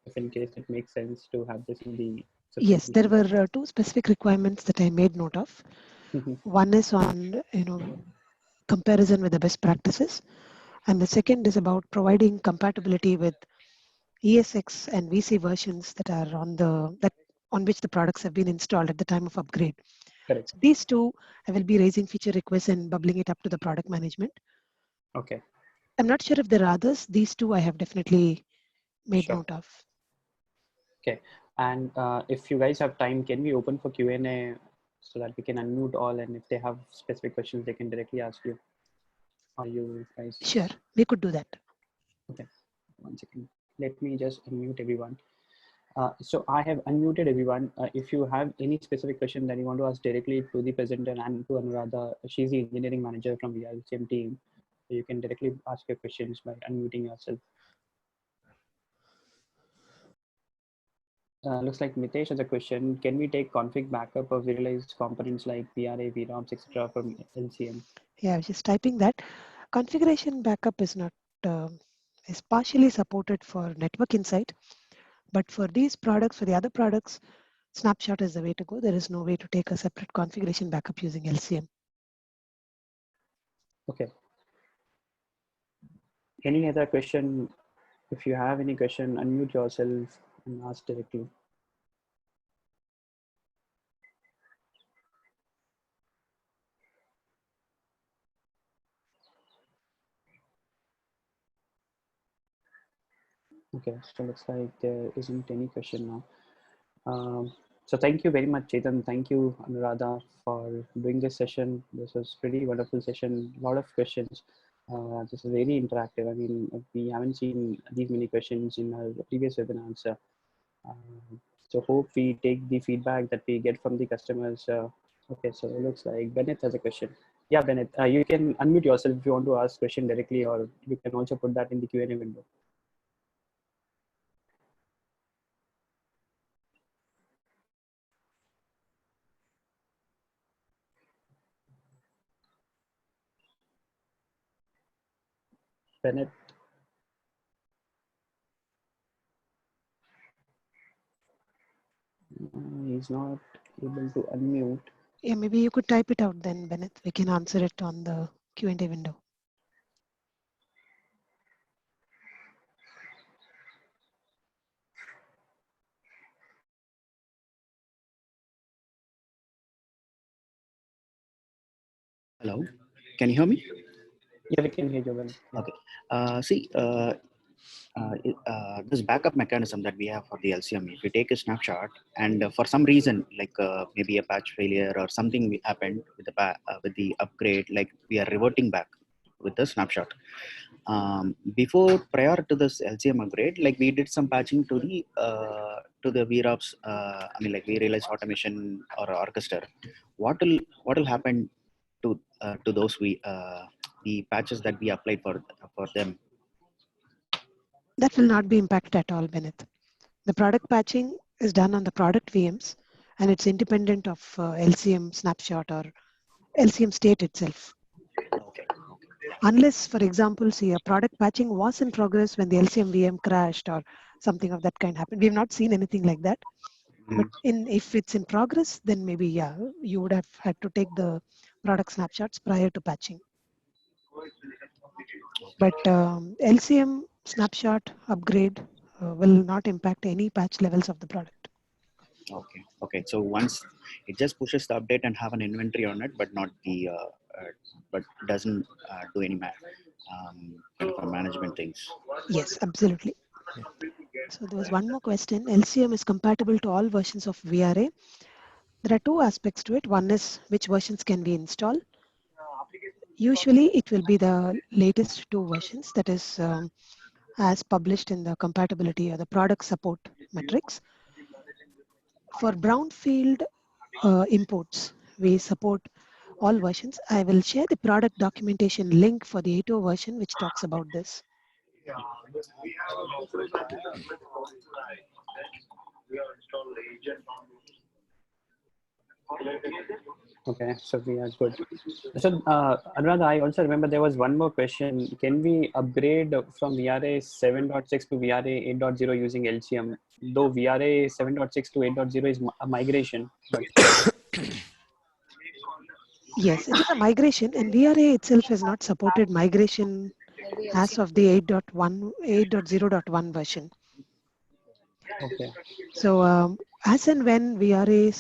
A: if in case it makes sense to have this in the
C: Yes, there
A: subscription?
C: were two specific requirements that I made note of. One is on comparison with the best practices, and the second is about providing compatibility with ESX and VC versions that are on which the products have been installed at the time of upgrade.
A: Correct.
C: So these two, I will be raising feature requests and bubbling it up to the product management.
A: Okay.
C: I'm not sure if there are others. These two I have definitely made
A: Sure.
C: note of.
A: Okay. And if you guys have time, can we open for Q&A so that we can unmute all, and if they have specific questions, they can directly ask you. Are you guys?
C: Sure, we could do that.
A: Okay. 1 second. Let me just unmute everyone. So I have unmuted everyone. If you have any specific question that you want to ask directly to the presenter and to Anuradha, she's the engineering manager from the Lcm team. So you can directly ask your questions by unmuting yourself. Looks like Mitesh has a question. Can we take config backup of vRealize components like VRA, VROMs, etc. from LCM?
C: Yeah, I was just typing that. Configuration backup is not is partially supported for Network Insight, but for these products, for the other products, snapshot is the way to go. There is no way to take a separate configuration backup using LCM.
A: Okay. Any other question? If you have any question, unmute yourself and ask directly. Okay, so looks like there isn't any question now. So thank you very much, Chetan. Thank you, Anuradha, for doing this session. This was pretty wonderful session. A lot of questions. This is very interactive. I mean, we haven't seen these many questions in our previous webinars. So hope we take the feedback that we get from the customers. Okay, so it looks like Bennett has a question. Yeah, Bennett, you can unmute yourself if you want to ask question directly, or you can also put that in the Q&A window. Bennett. He's not able to unmute.
C: Yeah, maybe you could type it out then, Bennett. We can answer it on the Q&A window.
D: Hello, can you hear me?
A: Yeah, we can hear you well.
D: Okay. See, this backup mechanism that we have for the LCM, if you take a snapshot and for some reason, like maybe a patch failure or something happened with the upgrade, like we are reverting back with the snapshot. Before, prior to this LCM upgrade, like we did some patching to the VROPS, I mean like vRealize automation or orchestra. What will happen to those the patches that we applied for them?
C: That will not be impacted at all, Bennett. The product patching is done on the product VMs, and it's independent of LCM snapshot or LCM state itself.
D: Okay.
C: Unless, for example, see a product patching was in progress when the LCM VM crashed or something of that kind happened. We've not seen anything like that. But if it's in progress, then maybe, yeah, you would have had to take the product snapshots prior to patching. But LCM snapshot upgrade will not impact any patch levels of the product.
D: Okay. So once it just pushes the update and have an inventory on it, but not the but doesn't do any kind of management things.
C: Yes, absolutely.
B: Yeah.
C: So there was one more question. LCM is compatible to all versions of VRA. There are two aspects to it. One is which versions can we install. Usually it will be the latest two versions, that is as published in the compatibility or the product support metrics. For brownfield imports, we support all versions. I will share the product documentation link for the 8.0 version, which talks about this.
A: Okay, so we are good. So, Anuradha, I also remember there was one more question. Can we upgrade from VRA 7.6 to VRA 8.0 using LCM? Though VRA 7.6 to 8.0 is a migration. But
C: Yes, it is a migration, and VRA itself has not supported migration as of the 8.0.1 version.
A: okay.
C: So as and when VRA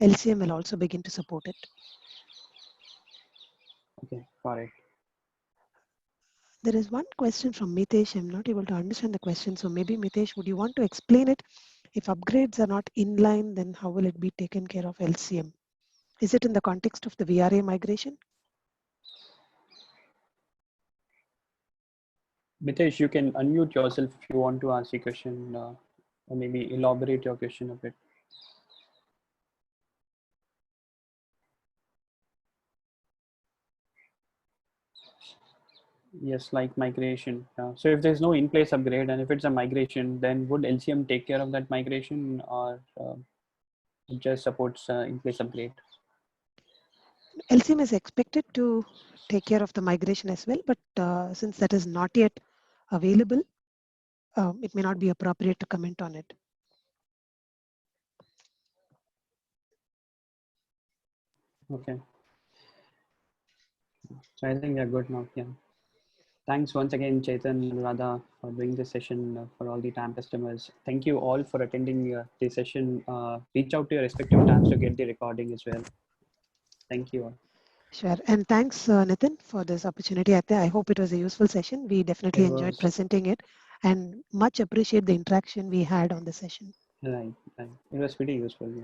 C: LCM will also begin to support it.
A: Okay, got it.
C: There is one question from Mitesh. I'm not able to understand the question. So maybe Mitesh, would you want to explain it? If upgrades are not in line, then how will it be taken care of LCM? Is it in the context of the VRA migration?
A: Mitesh, you can unmute yourself if you want to ask a question or maybe elaborate your question a bit. Yes, like migration. So if there's no in-place upgrade and if it's a migration, then would LCM take care of that migration or it just supports in-place upgrade?
C: LCM is expected to take care of the migration as well, but since that is not yet available, it may not be appropriate to comment on it.
A: Okay. So I think we are good now. Yeah. Thanks once again, Chetan and Radha, for doing this session for all the TAM customers. Thank you all for attending the session. Reach out to your respective TAMs to get the recording as well. Thank you all.
C: Sure. And thanks, Nitin, for this opportunity. I hope it was a useful session. We definitely enjoyed presenting it and much appreciate the interaction we had on the session.
A: Right. It was pretty useful. Yeah.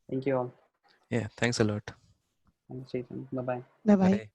A: Thank you all.
B: Yeah, thanks a lot.
A: Thanks, Chetan. Bye-bye.
C: Bye-bye.
B: Bye.